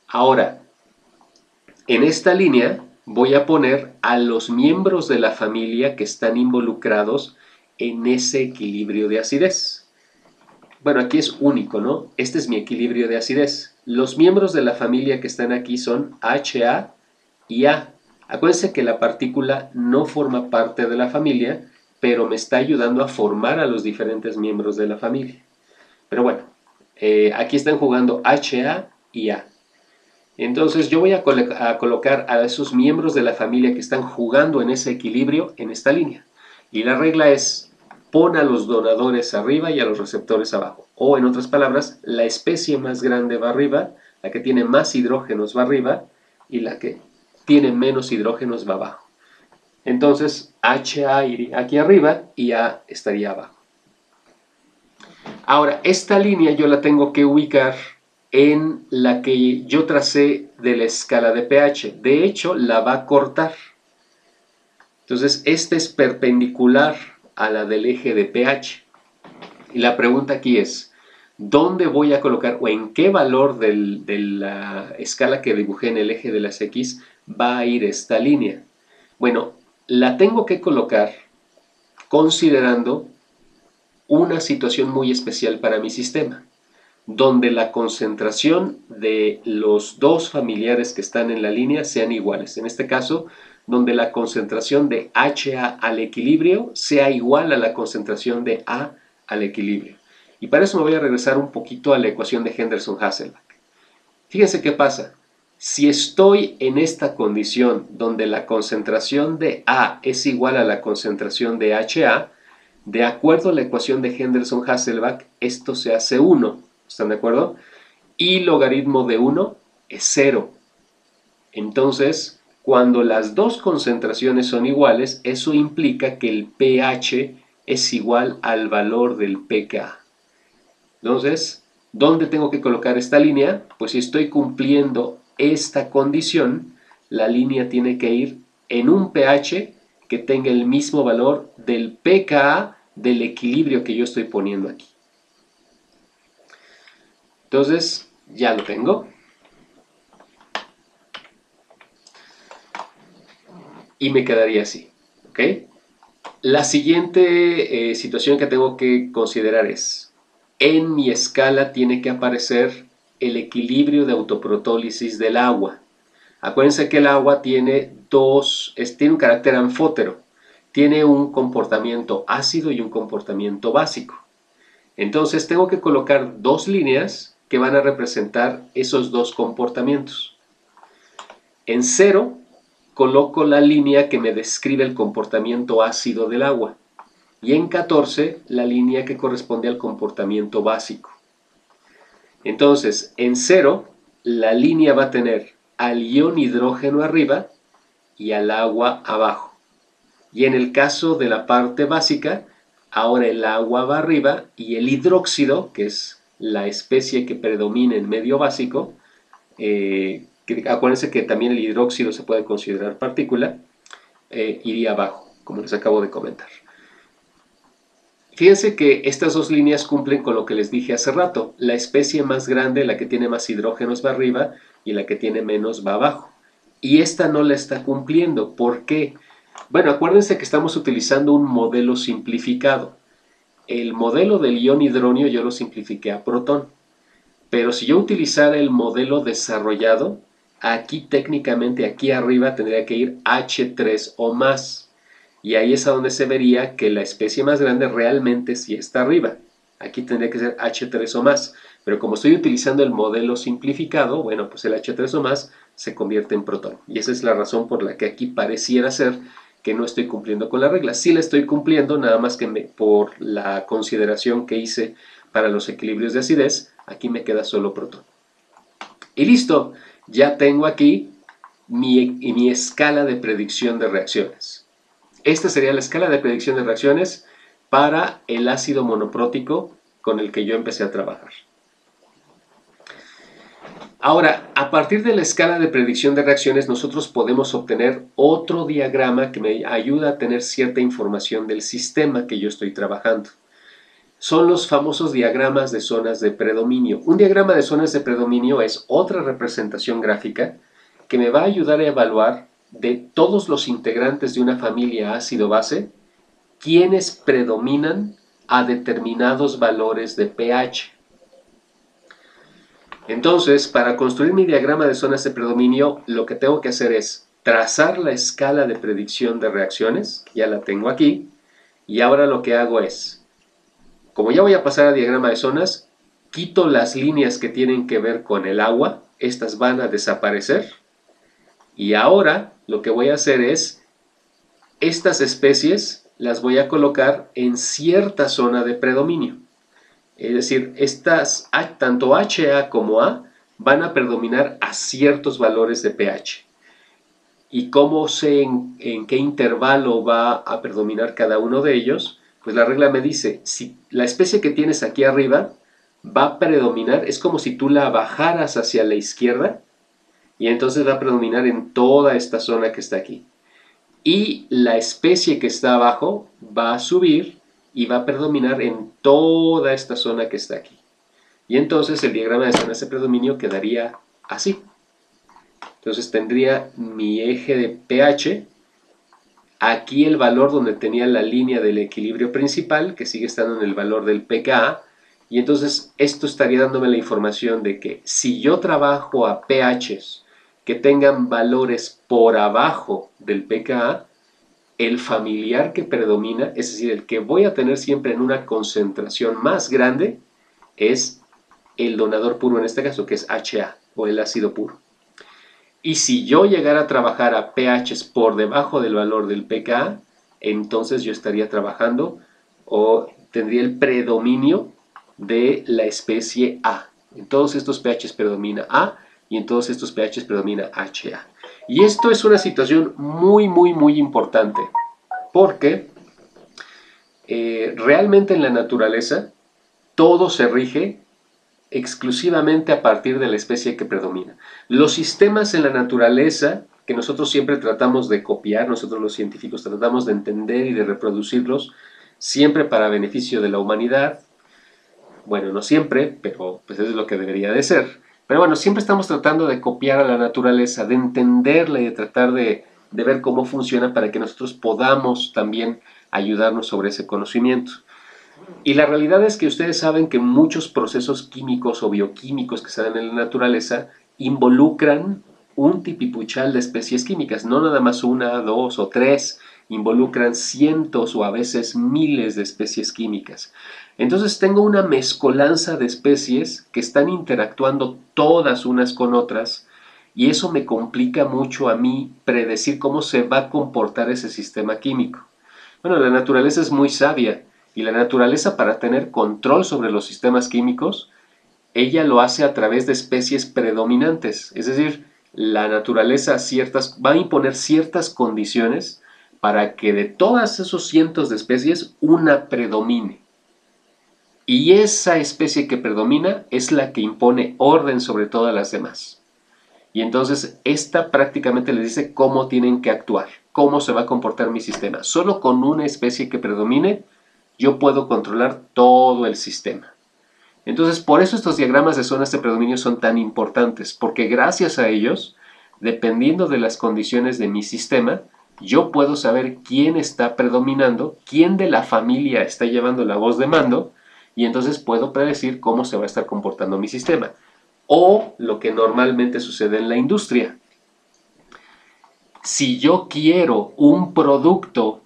Ahora, en esta línea voy a poner a los miembros de la familia que están involucrados en ese equilibrio de acidez. Bueno, aquí es único, ¿no? Este es mi equilibrio de acidez. Los miembros de la familia que están aquí son HA y A. Acuérdense que la partícula no forma parte de la familia, pero me está ayudando a formar a los diferentes miembros de la familia. Pero bueno, aquí están jugando HA y A. Entonces yo voy a colocar a esos miembros de la familia que están jugando en ese equilibrio en esta línea. Y la regla es, pon a los donadores arriba y a los receptores abajo. O en otras palabras, la especie más grande va arriba, la que tiene más hidrógenos va arriba y la que tiene menos hidrógenos va abajo. Entonces HA iría aquí arriba y A estaría abajo. Ahora, esta línea yo la tengo que ubicar en la que yo tracé de la escala de pH. De hecho, la va a cortar. Entonces, esta es perpendicular a la del eje de pH. Y la pregunta aquí es, ¿dónde voy a colocar o en qué valor de la escala que dibujé en el eje de las X va a ir esta línea? Bueno, la tengo que colocar considerando una situación muy especial para mi sistema, donde la concentración de los dos familiares que están en la línea sean iguales. En este caso, donde la concentración de HA al equilibrio sea igual a la concentración de A al equilibrio. Y para eso me voy a regresar un poquito a la ecuación de Henderson-Hasselbalch. Fíjense qué pasa. Si estoy en esta condición donde la concentración de A es igual a la concentración de HA, de acuerdo a la ecuación de Henderson-Hasselbalch, esto se hace 1. ¿Están de acuerdo? Y logaritmo de 1 es 0. Entonces, cuando las dos concentraciones son iguales, eso implica que el pH es igual al valor del pK. Entonces, ¿dónde tengo que colocar esta línea? Pues si estoy cumpliendo esta condición, la línea tiene que ir en un pH que tenga el mismo valor del pKa del equilibrio que yo estoy poniendo aquí. Entonces, ya lo tengo. Y me quedaría así, ¿ok? La siguiente situación que tengo que considerar es, en mi escala tiene que aparecer el equilibrio de autoprotólisis del agua. Acuérdense que el agua tiene tiene un carácter anfótero, tiene un comportamiento ácido y un comportamiento básico. Entonces tengo que colocar dos líneas que van a representar esos dos comportamientos. En 0 coloco la línea que me describe el comportamiento ácido del agua y en 14 la línea que corresponde al comportamiento básico. Entonces, en 0 la línea va a tener al ion hidrógeno arriba y al agua abajo. Y en el caso de la parte básica, ahora el agua va arriba y el hidróxido, que es la especie que predomina en medio básico, acuérdense que también el hidróxido se puede considerar partícula, iría abajo, como les acabo de comentar. Fíjense que estas dos líneas cumplen con lo que les dije hace rato. La especie más grande, la que tiene más hidrógenos, va arriba y la que tiene menos va abajo. Y esta no la está cumpliendo. ¿Por qué? Bueno, acuérdense que estamos utilizando un modelo simplificado. El modelo del ion hidronio yo lo simplifiqué a protón. Pero si yo utilizara el modelo desarrollado, aquí técnicamente, aquí arriba tendría que ir H3 o más. Y ahí es a donde se vería que la especie más grande realmente sí está arriba. Aquí tendría que ser H3 o más. Pero como estoy utilizando el modelo simplificado, bueno, pues el H3 o más se convierte en protón. Y esa es la razón por la que aquí pareciera ser que no estoy cumpliendo con la regla. Sí la estoy cumpliendo, nada más que por la consideración que hice para los equilibrios de acidez, aquí me queda solo protón. Y listo, ya tengo aquí mi escala de predicción de reacciones. Esta sería la escala de predicción de reacciones para el ácido monoprótico con el que yo empecé a trabajar. Ahora, a partir de la escala de predicción de reacciones, nosotros podemos obtener otro diagrama que me ayuda a tener cierta información del sistema que yo estoy trabajando. Son los famosos diagramas de zonas de predominio. Un diagrama de zonas de predominio es otra representación gráfica que me va a ayudar a evaluar de todos los integrantes de una familia ácido-base, quiénes predominan a determinados valores de pH. Entonces, para construir mi diagrama de zonas de predominio, lo que tengo que hacer es trazar la escala de predicción de reacciones, ya la tengo aquí, y ahora lo que hago es, como ya voy a pasar a diagrama de zonas, quito las líneas que tienen que ver con el agua, estas van a desaparecer, y ahora lo que voy a hacer es, estas especies las voy a colocar en cierta zona de predominio. Es decir, tanto HA como A van a predominar a ciertos valores de pH. ¿Y cómo sé en qué intervalo va a predominar cada uno de ellos? Pues la regla me dice, si la especie que tienes aquí arriba va a predominar, es como si tú la bajaras hacia la izquierda y entonces va a predominar en toda esta zona que está aquí. Y la especie que está abajo va a subir y va a predominar en toda esta zona que está aquí. Y entonces el diagrama de zonas de predominio quedaría así. Entonces tendría mi eje de pH, aquí el valor donde tenía la línea del equilibrio principal, que sigue estando en el valor del pKa, y entonces esto estaría dándome la información de que si yo trabajo a pHs que tengan valores por abajo del pKa, el familiar que predomina, es decir, el que voy a tener siempre en una concentración más grande, es el donador puro en este caso, que es HA, o el ácido puro. Y si yo llegara a trabajar a pHs por debajo del valor del pKa, entonces yo estaría trabajando o tendría el predominio de la especie A. En todos estos pHs predomina A y en todos estos pHs predomina HA. Y esto es una situación muy importante porque realmente en la naturaleza todo se rige exclusivamente a partir de la especie que predomina. Los sistemas en la naturaleza que nosotros siempre tratamos de copiar, nosotros los científicos tratamos de entender y de reproducirlos siempre para beneficio de la humanidad. Bueno, no siempre, pero pues eso es lo que debería de ser. Pero bueno, siempre estamos tratando de copiar a la naturaleza, de entenderla y de tratar de ver cómo funciona para que nosotros podamos también ayudarnos sobre ese conocimiento. Y la realidad es que ustedes saben que muchos procesos químicos o bioquímicos que se dan en la naturaleza involucran un tipipuchal de especies químicas, no nada más una, dos o tres, involucran cientos o a veces miles de especies químicas. Entonces tengo una mezcolanza de especies que están interactuando todas unas con otras y eso me complica mucho a mí predecir cómo se va a comportar ese sistema químico. Bueno, la naturaleza es muy sabia y la naturaleza, para tener control sobre los sistemas químicos, ella lo hace a través de especies predominantes. Es decir, la naturaleza va a imponer ciertas condiciones para que de todas esos cientos de especies una predomine. Y esa especie que predomina es la que impone orden sobre todas las demás. Y entonces esta prácticamente les dice cómo tienen que actuar, cómo se va a comportar mi sistema. Solo con una especie que predomine yo puedo controlar todo el sistema. Entonces, por eso estos diagramas de zonas de predominio son tan importantes, porque gracias a ellos, dependiendo de las condiciones de mi sistema, yo puedo saber quién está predominando, quién de la familia está llevando la voz de mando, y entonces puedo predecir cómo se va a estar comportando mi sistema. O lo que normalmente sucede en la industria. Si yo quiero un producto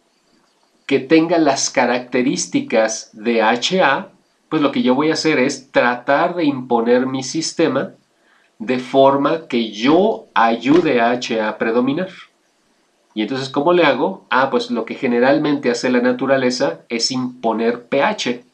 que tenga las características de HA, pues lo que yo voy a hacer es tratar de imponer mi sistema de forma que yo ayude a HA a predominar. Y entonces, ¿cómo le hago? Pues lo que generalmente hace la naturaleza es imponer pH.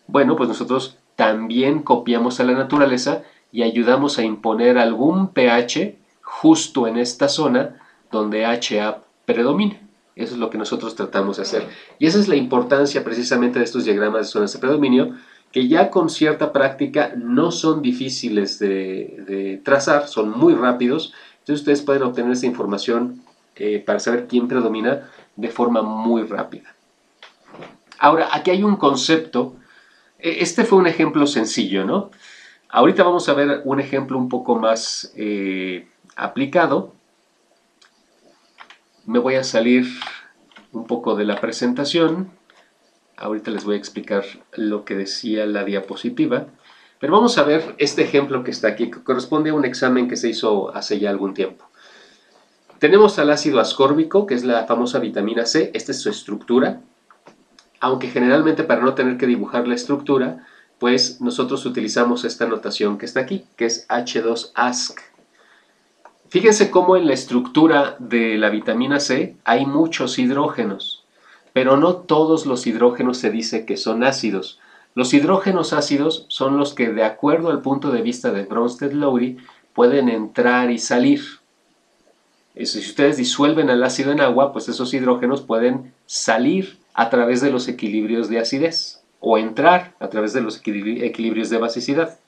Bueno, pues nosotros también copiamos a la naturaleza y ayudamos a imponer algún pH justo en esta zona donde HA predomina. Eso es lo que nosotros tratamos de hacer. Y esa es la importancia precisamente de estos diagramas de zonas de predominio, que ya con cierta práctica no son difíciles de trazar, son muy rápidos. Entonces ustedes pueden obtener esta información para saber quién predomina de forma muy rápida. Ahora, aquí hay un concepto. Este fue un ejemplo sencillo, ¿no? Ahorita vamos a ver un ejemplo un poco más aplicado. Me voy a salir un poco de la presentación. Ahorita les voy a explicar lo que decía la diapositiva. Pero vamos a ver este ejemplo que está aquí, que corresponde a un examen que se hizo hace ya algún tiempo. Tenemos al ácido ascórbico, que es la famosa vitamina C. Esta es su estructura. Aunque generalmente, para no tener que dibujar la estructura, pues nosotros utilizamos esta notación que está aquí, que es H2ASC. Fíjense cómo en la estructura de la vitamina C hay muchos hidrógenos, pero no todos los hidrógenos se dice que son ácidos. Los hidrógenos ácidos son los que, de acuerdo al punto de vista de Bronsted-Lowry, pueden entrar y salir. Si ustedes disuelven el ácido en agua, pues esos hidrógenos pueden salir a través de los equilibrios de acidez o entrar a través de los equilibrios de basicidad.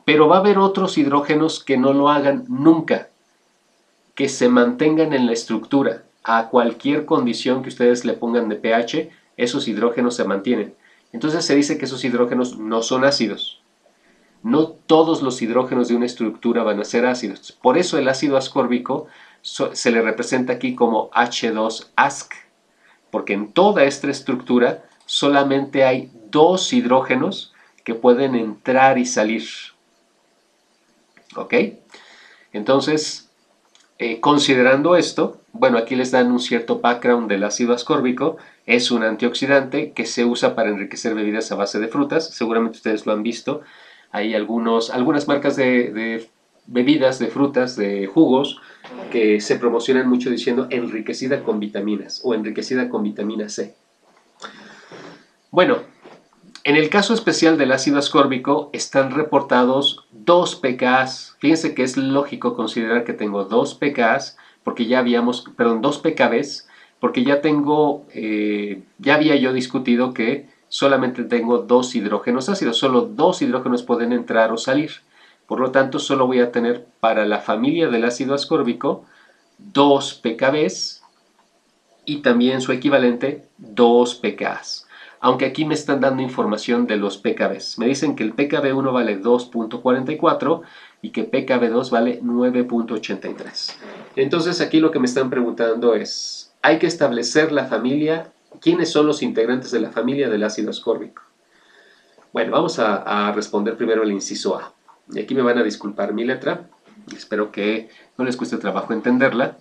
Pero va a haber otros hidrógenos que no lo hagan nunca, que se mantengan en la estructura. A cualquier condición que ustedes le pongan de pH, esos hidrógenos se mantienen. Entonces se dice que esos hidrógenos no son ácidos. No todos los hidrógenos de una estructura van a ser ácidos. Por eso el ácido ascórbico se le representa aquí como H2ASC, porque en toda esta estructura solamente hay dos hidrógenos que pueden entrar y salir. ¿Ok? Entonces, considerando esto, bueno, aquí les dan un cierto background del ácido ascórbico. Es un antioxidante que se usa para enriquecer bebidas a base de frutas. Seguramente ustedes lo han visto. Hay algunas marcas de bebidas, de frutas, de jugos, que se promocionan mucho diciendo enriquecida con vitaminas o enriquecida con vitamina C. Bueno, en el caso especial del ácido ascórbico están reportados 2 pKs. Fíjense que es lógico considerar que tengo 2 pKs, porque ya habíamos, perdón, 2 pKbs, porque ya había yo discutido que solamente tengo 2 hidrógenos ácidos, solo 2 hidrógenos pueden entrar o salir. Por lo tanto, solo voy a tener para la familia del ácido ascórbico 2 pKbs y también su equivalente 2 pKs. Aunque aquí me están dando información de los pKbs. Me dicen que el pKb1 vale 2.44 y que pKb2 vale 9.83. Entonces aquí lo que me están preguntando es, hay que establecer la familia, ¿quiénes son los integrantes de la familia del ácido ascórbico? Bueno, vamos a responder primero el inciso A. Y aquí me van a disculpar mi letra. Espero que no les cueste trabajo entenderla.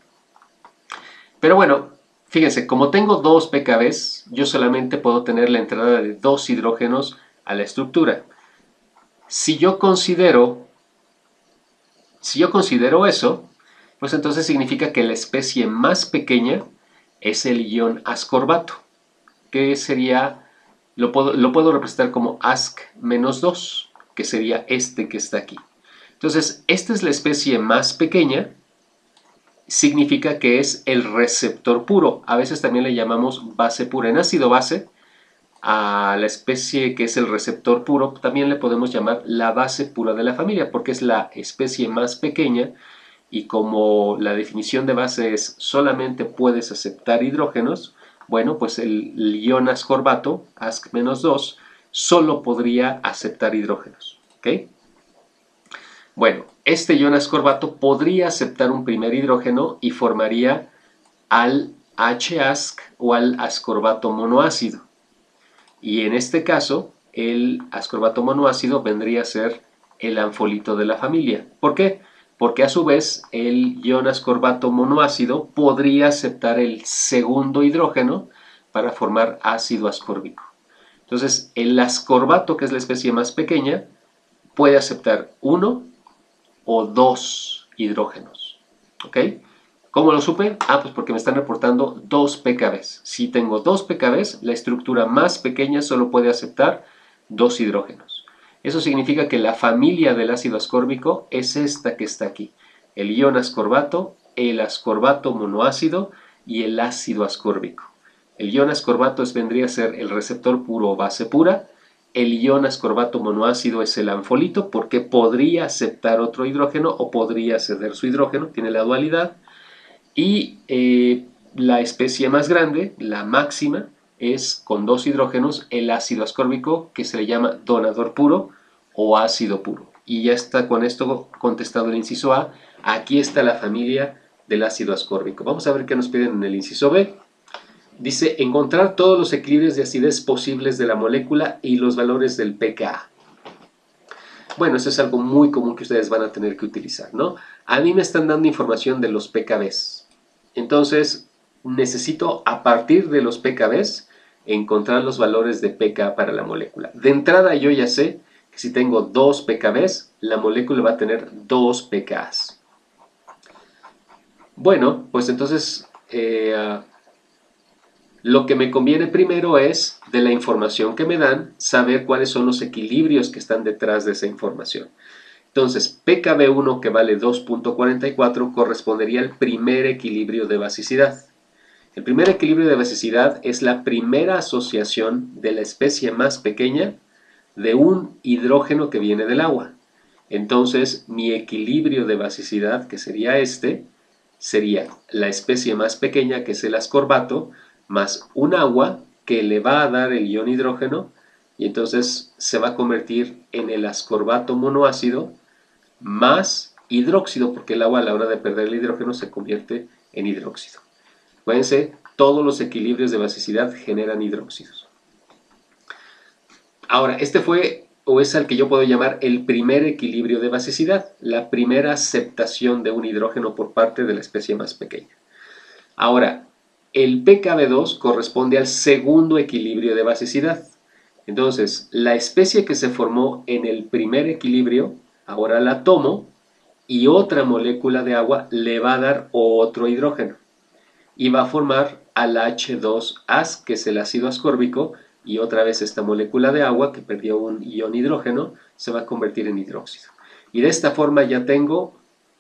Pero bueno, fíjense, como tengo dos pKbs, yo solamente puedo tener la entrada de dos hidrógenos a la estructura. Si yo considero eso, pues entonces significa que la especie más pequeña es el ion ascorbato, que sería, lo puedo representar como Asc-2, que sería este que está aquí. Entonces, esta es la especie más pequeña, significa que es el receptor puro. A veces también le llamamos base pura. En ácido base, a la especie que es el receptor puro, también le podemos llamar la base pura de la familia, porque es la especie más pequeña y como la definición de base es solamente puedes aceptar hidrógenos, bueno, pues el ion ascorbato, Asc-2, solo podría aceptar hidrógenos. ¿Ok? Bueno, este ion ascorbato podría aceptar un primer hidrógeno y formaría al H-asc o al ascorbato monoácido. Y en este caso, el ascorbato monoácido vendría a ser el anfolito de la familia. ¿Por qué? Porque a su vez el ion ascorbato monoácido podría aceptar el segundo hidrógeno para formar ácido ascórbico. Entonces, el ascorbato, que es la especie más pequeña, puede aceptar uno o dos hidrógenos. ¿Ok? ¿Cómo lo supe? Pues porque me están reportando 2 pKbs. Si tengo 2 pKbs, la estructura más pequeña solo puede aceptar 2 hidrógenos. Eso significa que la familia del ácido ascórbico es esta que está aquí. El ion ascorbato, el ascorbato monoácido y el ácido ascórbico. El ion ascorbato vendría a ser el receptor puro o base pura. El ion ascorbato monoácido es el anfolito porque podría aceptar otro hidrógeno o podría ceder su hidrógeno, tiene la dualidad. Y la especie más grande, la máxima, es con 2 hidrógenos el ácido ascórbico, que se le llama donador puro o ácido puro. Y ya está con esto contestado el inciso A. Aquí está la familia del ácido ascórbico. Vamos a ver qué nos piden en el inciso B. Dice, encontrar todos los equilibrios de acidez posibles de la molécula y los valores del pKa. Bueno, eso es algo muy común que ustedes van a tener que utilizar, ¿no? A mí me están dando información de los pKbs. Entonces, necesito a partir de los pKbs encontrar los valores de pK para la molécula. De entrada yo ya sé que si tengo 2 pKbs, la molécula va a tener 2 pKs. Bueno, pues entonces lo que me conviene primero es, de la información que me dan, saber cuáles son los equilibrios que están detrás de esa información. Entonces, pKb1, que vale 2.44, correspondería al primer equilibrio de basicidad. El primer equilibrio de basicidad es la primera asociación de la especie más pequeña de un hidrógeno que viene del agua. Entonces, mi equilibrio de basicidad, que sería este, sería la especie más pequeña, que es el ascorbato, más un agua que le va a dar el ion hidrógeno, y entonces se va a convertir en el ascorbato monoácido más hidróxido, porque el agua a la hora de perder el hidrógeno se convierte en hidróxido. Acuérdense, todos los equilibrios de basicidad generan hidróxidos. Ahora, este fue o es al que yo puedo llamar el primer equilibrio de basicidad, la primera aceptación de un hidrógeno por parte de la especie más pequeña. Ahora, el pKb2 corresponde al segundo equilibrio de basicidad. Entonces, la especie que se formó en el primer equilibrio, ahora la tomo y otra molécula de agua le va a dar otro hidrógeno y va a formar al H2-As, que es el ácido ascórbico, y otra vez esta molécula de agua que perdió un ion hidrógeno se va a convertir en hidróxido. Y de esta forma ya tengo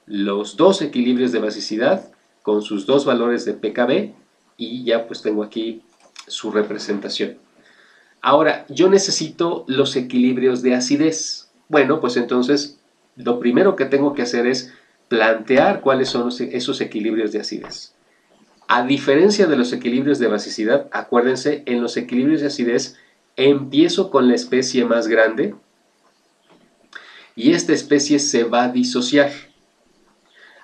los dos equilibrios de basicidad con sus dos valores de pKb y ya pues tengo aquí su representación. Ahora, yo necesito los equilibrios de acidez. Bueno, pues entonces lo primero que tengo que hacer es plantear cuáles son esos equilibrios de acidez. A diferencia de los equilibrios de basicidad, acuérdense, en los equilibrios de acidez empiezo con la especie más grande y esta especie se va a disociar.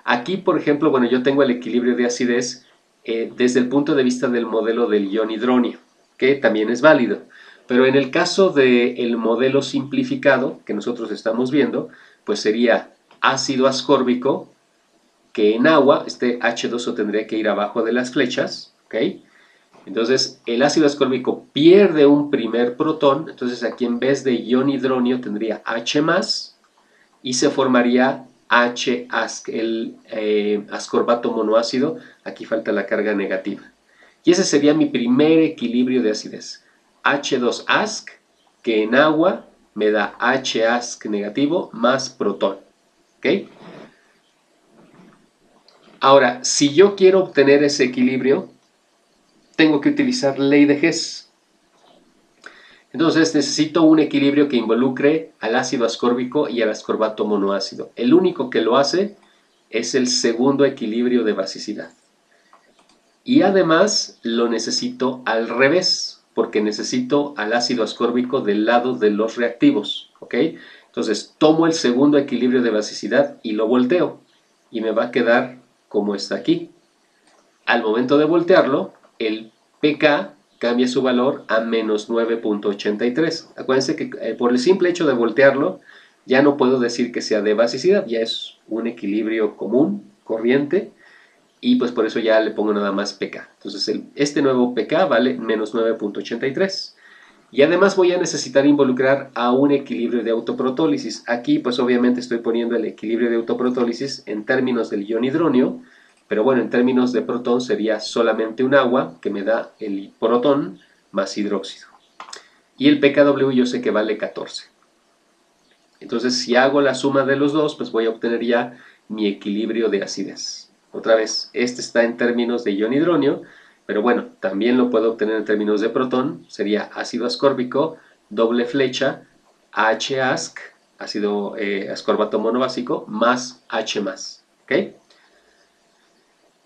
Aquí, por ejemplo, bueno, yo tengo el equilibrio de acidez desde el punto de vista del modelo del ion hidronio, que también es válido. Pero en el caso del modelo simplificado que nosotros estamos viendo, pues sería ácido ascórbico, que en agua, este H2O tendría que ir abajo de las flechas, ¿ok? Entonces, el ácido ascórbico pierde un primer protón, entonces aquí en vez de ion hidronio tendría H+, y se formaría H-asc, el ascorbato monoácido, aquí falta la carga negativa. Y ese sería mi primer equilibrio de acidez. H2asc, que en agua me da H-asc negativo más protón. ¿Ok? Ahora, si yo quiero obtener ese equilibrio, tengo que utilizar ley de Hess. Entonces necesito un equilibrio que involucre al ácido ascórbico y al ascorbato monoácido. El único que lo hace es el segundo equilibrio de basicidad. Y además lo necesito al revés, porque necesito al ácido ascórbico del lado de los reactivos. ¿Ok? Entonces tomo el segundo equilibrio de basicidad y lo volteo. Y me va a quedar como está aquí. Al momento de voltearlo, el pK cambia su valor a menos 9.83. Acuérdense que por el simple hecho de voltearlo, ya no puedo decir que sea de basicidad, ya es un equilibrio común, corriente, y pues por eso ya le pongo nada más pK. Entonces este nuevo pK vale menos 9.83. Y además voy a necesitar involucrar a un equilibrio de autoprotólisis. Aquí pues obviamente estoy poniendo el equilibrio de autoprotólisis en términos del ion hidronio, pero bueno, en términos de protón sería solamente un agua que me da el protón más hidróxido. Y el pKw yo sé que vale 14. Entonces si hago la suma de los dos, pues voy a obtener ya mi equilibrio de acidez. Otra vez, este está en términos de ion hidronio, pero bueno, también lo puedo obtener en términos de protón. Sería ácido ascórbico, doble flecha, H-asc, ácido ascorbato monobásico, más H+. ¿Ok?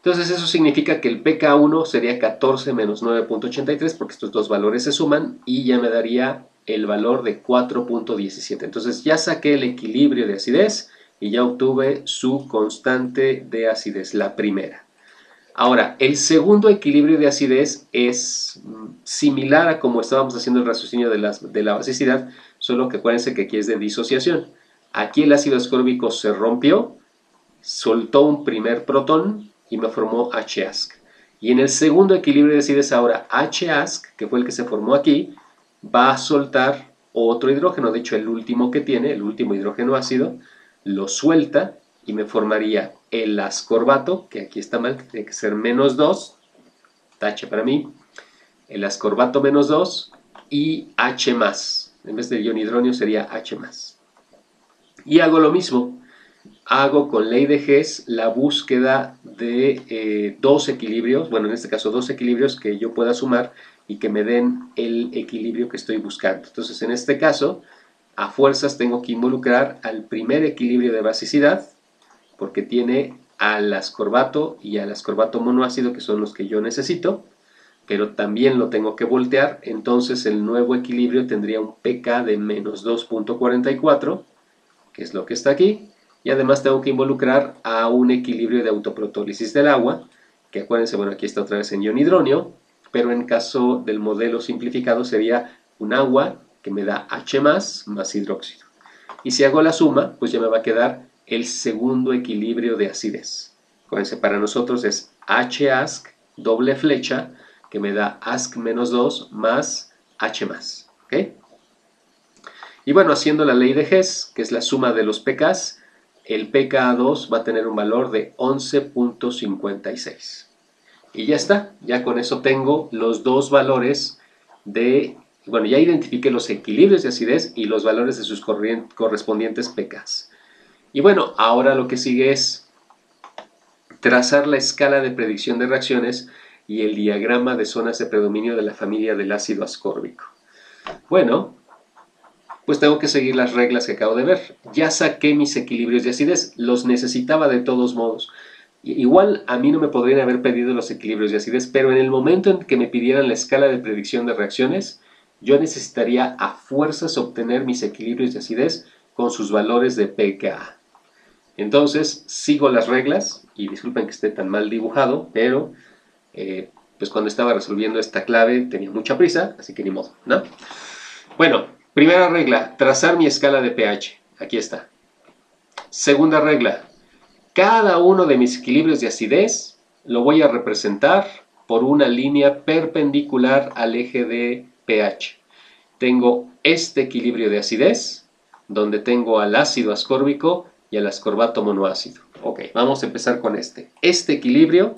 Entonces eso significa que el pK1 sería 14 menos 9.83 porque estos dos valores se suman y ya me daría el valor de 4.17. Entonces ya saqué el equilibrio de acidez y ya obtuve su constante de acidez, la primera. Ahora, el segundo equilibrio de acidez es similar a como estábamos haciendo el raciocinio de la basicidad, solo que acuérdense que aquí es de disociación. Aquí el ácido ascórbico se rompió, soltó un primer protón y me formó H-asc. Y en el segundo equilibrio de acidez ahora H-asc, que fue el que se formó aquí, va a soltar otro hidrógeno, de hecho el último que tiene, el último hidrógeno ácido, lo suelta y me formaría el ascorbato, que aquí está mal, tiene que ser menos 2, tache para mí, el ascorbato menos 2 y H+. En vez del ion hidronio sería H+. Y hago lo mismo. Hago con ley de Hess la búsqueda de dos equilibrios, bueno, en este caso dos equilibrios que yo pueda sumar y que me den el equilibrio que estoy buscando. Entonces, en este caso, a fuerzas tengo que involucrar al primer equilibrio de basicidad, porque tiene al ascorbato y al ascorbato monoácido, que son los que yo necesito, pero también lo tengo que voltear, entonces el nuevo equilibrio tendría un pK de menos 2.44, que es lo que está aquí, y además tengo que involucrar a un equilibrio de autoprotólisis del agua, que acuérdense, bueno, aquí está otra vez en ion hidronio, pero en caso del modelo simplificado sería un agua que me da H+, más hidróxido. Y si hago la suma, pues ya me va a quedar el segundo equilibrio de acidez. Acuérdense, para nosotros es H-asc, doble flecha, que me da asc menos 2 más H+. ¿Ok? Y bueno, haciendo la ley de Hess, que es la suma de los pKs, el pKa2 va a tener un valor de 11.56. Y ya está, ya con eso tengo los dos valores de, bueno, ya identifiqué los equilibrios de acidez y los valores de sus correspondientes pKs. Y bueno, ahora lo que sigue es trazar la escala de predicción de reacciones y el diagrama de zonas de predominio de la familia del ácido ascórbico. Bueno, pues tengo que seguir las reglas que acabo de ver. Ya saqué mis equilibrios de acidez, los necesitaba de todos modos. Igual a mí no me podrían haber pedido los equilibrios de acidez, pero en el momento en que me pidieran la escala de predicción de reacciones, yo necesitaría a fuerzas obtener mis equilibrios de acidez con sus valores de pKa. Entonces sigo las reglas, y disculpen que esté tan mal dibujado, pero pues cuando estaba resolviendo esta clave tenía mucha prisa, así que ni modo, ¿no? Bueno, primera regla, trazar mi escala de pH. Aquí está. Segunda regla, cada uno de mis equilibrios de acidez lo voy a representar por una línea perpendicular al eje de pH. Tengo este equilibrio de acidez, donde tengo al ácido ascórbico y al ascorbato monoácido. Ok, vamos a empezar con este. Este equilibrio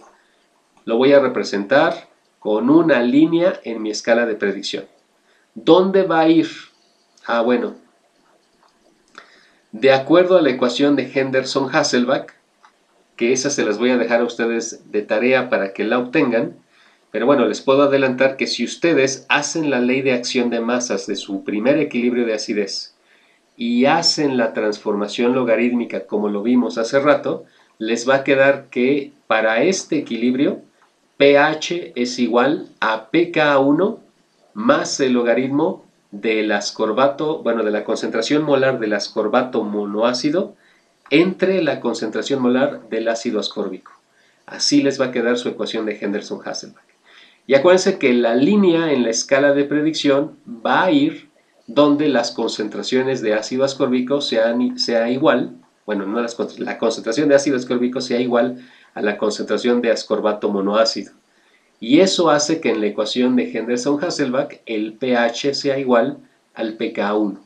lo voy a representar con una línea en mi escala de predicción. ¿Dónde va a ir? Ah, bueno. De acuerdo a la ecuación de Henderson-Hasselbalch, que esa se las voy a dejar a ustedes de tarea para que la obtengan, pero bueno, les puedo adelantar que si ustedes hacen la ley de acción de masas de su primer equilibrio de acidez y hacen la transformación logarítmica como lo vimos hace rato, les va a quedar que para este equilibrio pH es igual a pKa1 más el logaritmo del ascorbato, bueno, de la concentración molar del ascorbato monoácido entre la concentración molar del ácido ascórbico. Así les va a quedar su ecuación de Henderson-Hasselbalch. Y acuérdense que la línea en la escala de predicción va a ir donde las concentraciones de ácido ascórbico sea igual, bueno, no la concentración de ácido ascórbico sea igual a la concentración de ascorbato monoácido. Y eso hace que en la ecuación de Henderson-Hasselbalch el pH sea igual al pKa1.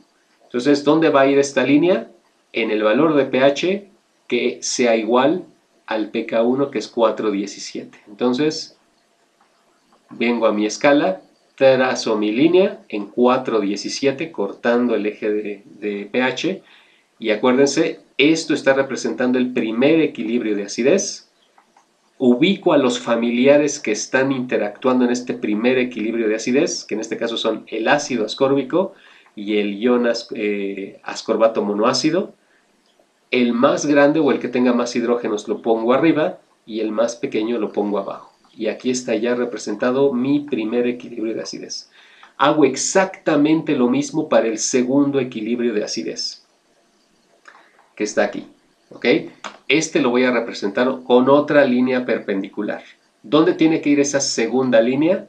Entonces, ¿dónde va a ir esta línea? En el valor de pH que sea igual al pK1, que es 4,17. Entonces, vengo a mi escala, trazo mi línea en 4,17, cortando el eje de pH. Y acuérdense, esto está representando el primer equilibrio de acidez. Ubico a los familiares que están interactuando en este primer equilibrio de acidez, que en este caso son el ácido ascórbico y el ion ascorbato monoácido. El más grande o el que tenga más hidrógenos lo pongo arriba y el más pequeño lo pongo abajo. Y aquí está ya representado mi primer equilibrio de acidez. Hago exactamente lo mismo para el segundo equilibrio de acidez, que está aquí. ¿Ok? Este lo voy a representar con otra línea perpendicular. ¿Dónde tiene que ir esa segunda línea?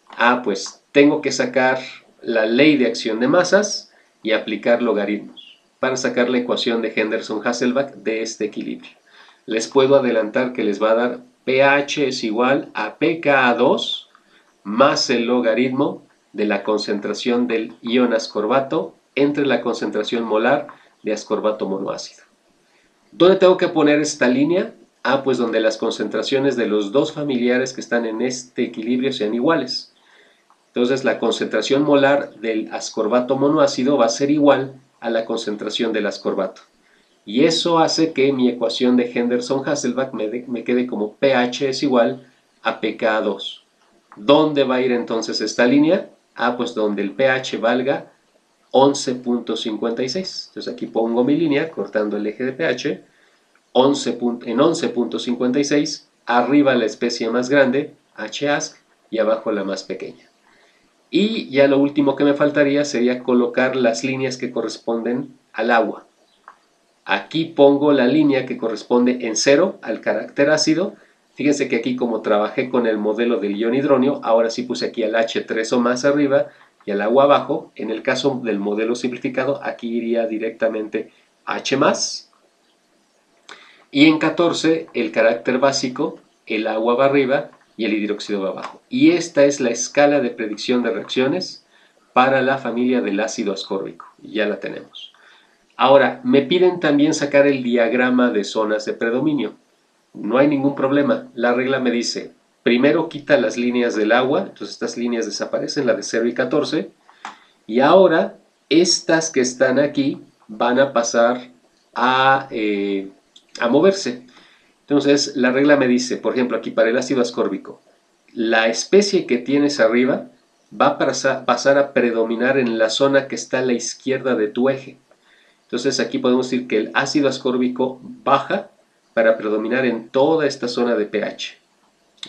Ah, pues tengo que sacar la ley de acción de masas y aplicar logaritmos para sacar la ecuación de Henderson-Hasselbalch de este equilibrio. Les puedo adelantar que les va a dar pH es igual a pKa2 más el logaritmo de la concentración del ion ascorbato entre la concentración molar de ascorbato monoácido. ¿Dónde tengo que poner esta línea? Ah, pues donde las concentraciones de los dos familiares que están en este equilibrio sean iguales. Entonces la concentración molar del ascorbato monoácido va a ser igual a la concentración del ascorbato. Y eso hace que mi ecuación de Henderson-Hasselbalch me quede como pH es igual a pKa2. ¿Dónde va a ir entonces esta línea? Ah, pues donde el pH valga 11,56. Entonces aquí pongo mi línea cortando el eje de pH. En 11,56, arriba la especie más grande, HASC, y abajo la más pequeña. Y ya lo último que me faltaría sería colocar las líneas que corresponden al agua. Aquí pongo la línea que corresponde en 0 al carácter ácido. Fíjense que aquí, como trabajé con el modelo del ion hidronio, ahora sí puse aquí al H3 o más arriba y al agua abajo. En el caso del modelo simplificado, aquí iría directamente H más. Y en 14, el carácter básico, el agua va arriba y el hidróxido va abajo. Y esta es la escala de predicción de reacciones para la familia del ácido ascórbico. Ya la tenemos. Ahora, me piden también sacar el diagrama de zonas de predominio. No hay ningún problema. La regla me dice, primero quita las líneas del agua, entonces estas líneas desaparecen, la de 0 y 14, y ahora estas que están aquí van a pasar a moverse. Entonces, la regla me dice, por ejemplo, aquí para el ácido ascórbico, la especie que tienes arriba va a pasar a predominar en la zona que está a la izquierda de tu eje. Entonces aquí podemos decir que el ácido ascórbico baja para predominar en toda esta zona de pH.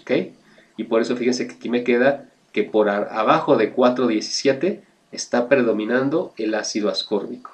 ¿Ok? Y por eso fíjense que aquí me queda que por abajo de 4,17 está predominando el ácido ascórbico.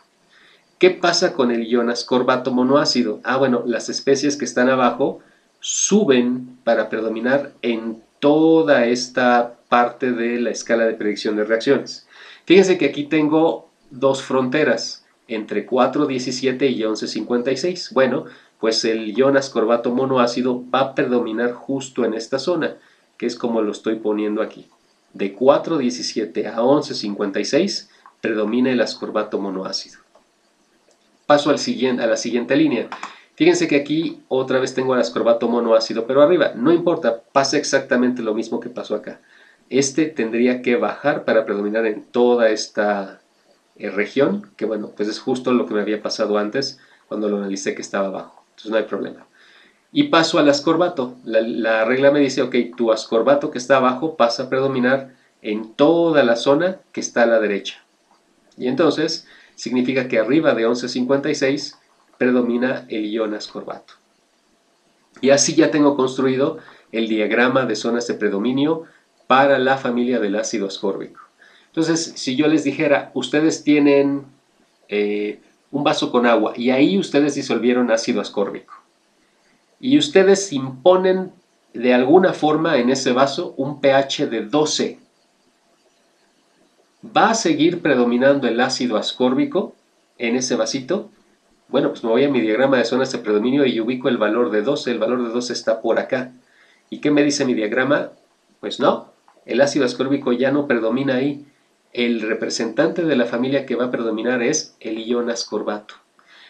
¿Qué pasa con el ion ascorbato monoácido? Ah, bueno, las especies que están abajo suben para predominar en toda esta parte de la escala de predicción de reacciones. Fíjense que aquí tengo dos fronteras entre 4,17 y 11,56. Bueno, pues el ion ascorbato monoácido va a predominar justo en esta zona, que es como lo estoy poniendo aquí. De 4,17 a 11,56 predomina el ascorbato monoácido. Paso a la siguiente línea. Fíjense que aquí otra vez tengo el ascorbato monoácido, pero arriba, no importa, pasa exactamente lo mismo que pasó acá. Este tendría que bajar para predominar en toda esta región, que bueno, pues es justo lo que me había pasado antes cuando lo analicé que estaba abajo. Entonces no hay problema. Y paso al ascorbato. La regla me dice, ok, tu ascorbato que está abajo pasa a predominar en toda la zona que está a la derecha. Y entonces significa que arriba de 11,56 predomina el ion ascorbato. Y así ya tengo construido el diagrama de zonas de predominio para la familia del ácido ascórbico. Entonces, si yo les dijera, ustedes tienen un vaso con agua y ahí ustedes disolvieron ácido ascórbico y ustedes imponen de alguna forma en ese vaso un pH de 12, ¿va a seguir predominando el ácido ascórbico en ese vasito? Bueno, pues me voy a mi diagrama de zonas de predominio y ubico el valor de 12. El valor de 12 está por acá. ¿Y qué me dice mi diagrama? Pues no, el ácido ascórbico ya no predomina ahí. El representante de la familia que va a predominar es el ion ascorbato.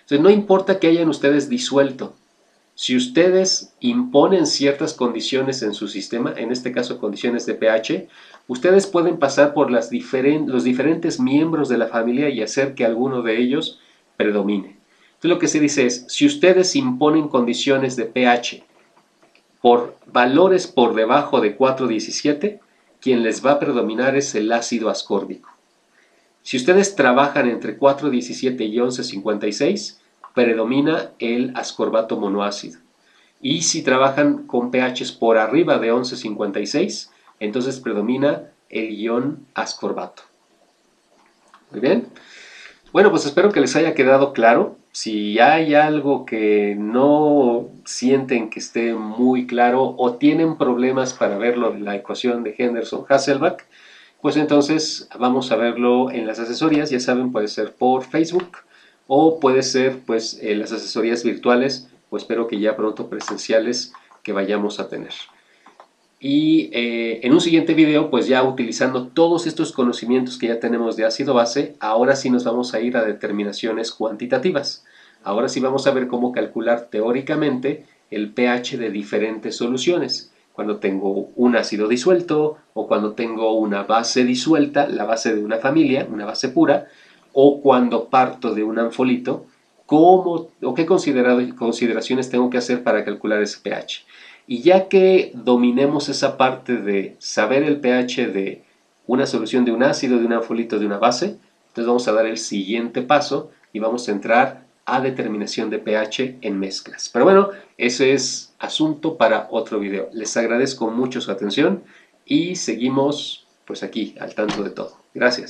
Entonces no importa que hayan ustedes disuelto. Si ustedes imponen ciertas condiciones en su sistema, en este caso condiciones de pH, ustedes pueden pasar por los diferentes miembros de la familia y hacer que alguno de ellos predomine. Entonces lo que se dice es, si ustedes imponen condiciones de pH por valores por debajo de 4,17, quien les va a predominar es el ácido ascórbico. Si ustedes trabajan entre 4,17 y 11,56, predomina el ascorbato monoácido. Y si trabajan con pHs por arriba de 11,56, entonces predomina el ion ascorbato. Muy bien. Bueno, pues espero que les haya quedado claro. Si hay algo que no sienten que esté muy claro o tienen problemas para verlo en la ecuación de Henderson-Hasselbalch, pues entonces vamos a verlo en las asesorías. Ya saben, puede ser por Facebook o puede ser pues en las asesorías virtuales, o espero que ya pronto presenciales que vayamos a tener. Y en un siguiente video, pues ya utilizando todos estos conocimientos que ya tenemos de ácido-base, ahora sí nos vamos a ir a determinaciones cuantitativas. Ahora sí vamos a ver cómo calcular teóricamente el pH de diferentes soluciones. Cuando tengo un ácido disuelto o cuando tengo una base disuelta, la base de una familia, una base pura, o cuando parto de un anfolito, ¿cómo o qué consideraciones tengo que hacer para calcular ese pH? Y ya que dominemos esa parte de saber el pH de una solución de un ácido, de un anfolito, de una base, entonces vamos a dar el siguiente paso y vamos a entrar a determinación de pH en mezclas. Pero bueno, eso es asunto para otro video. Les agradezco mucho su atención y seguimos pues aquí al tanto de todo. Gracias.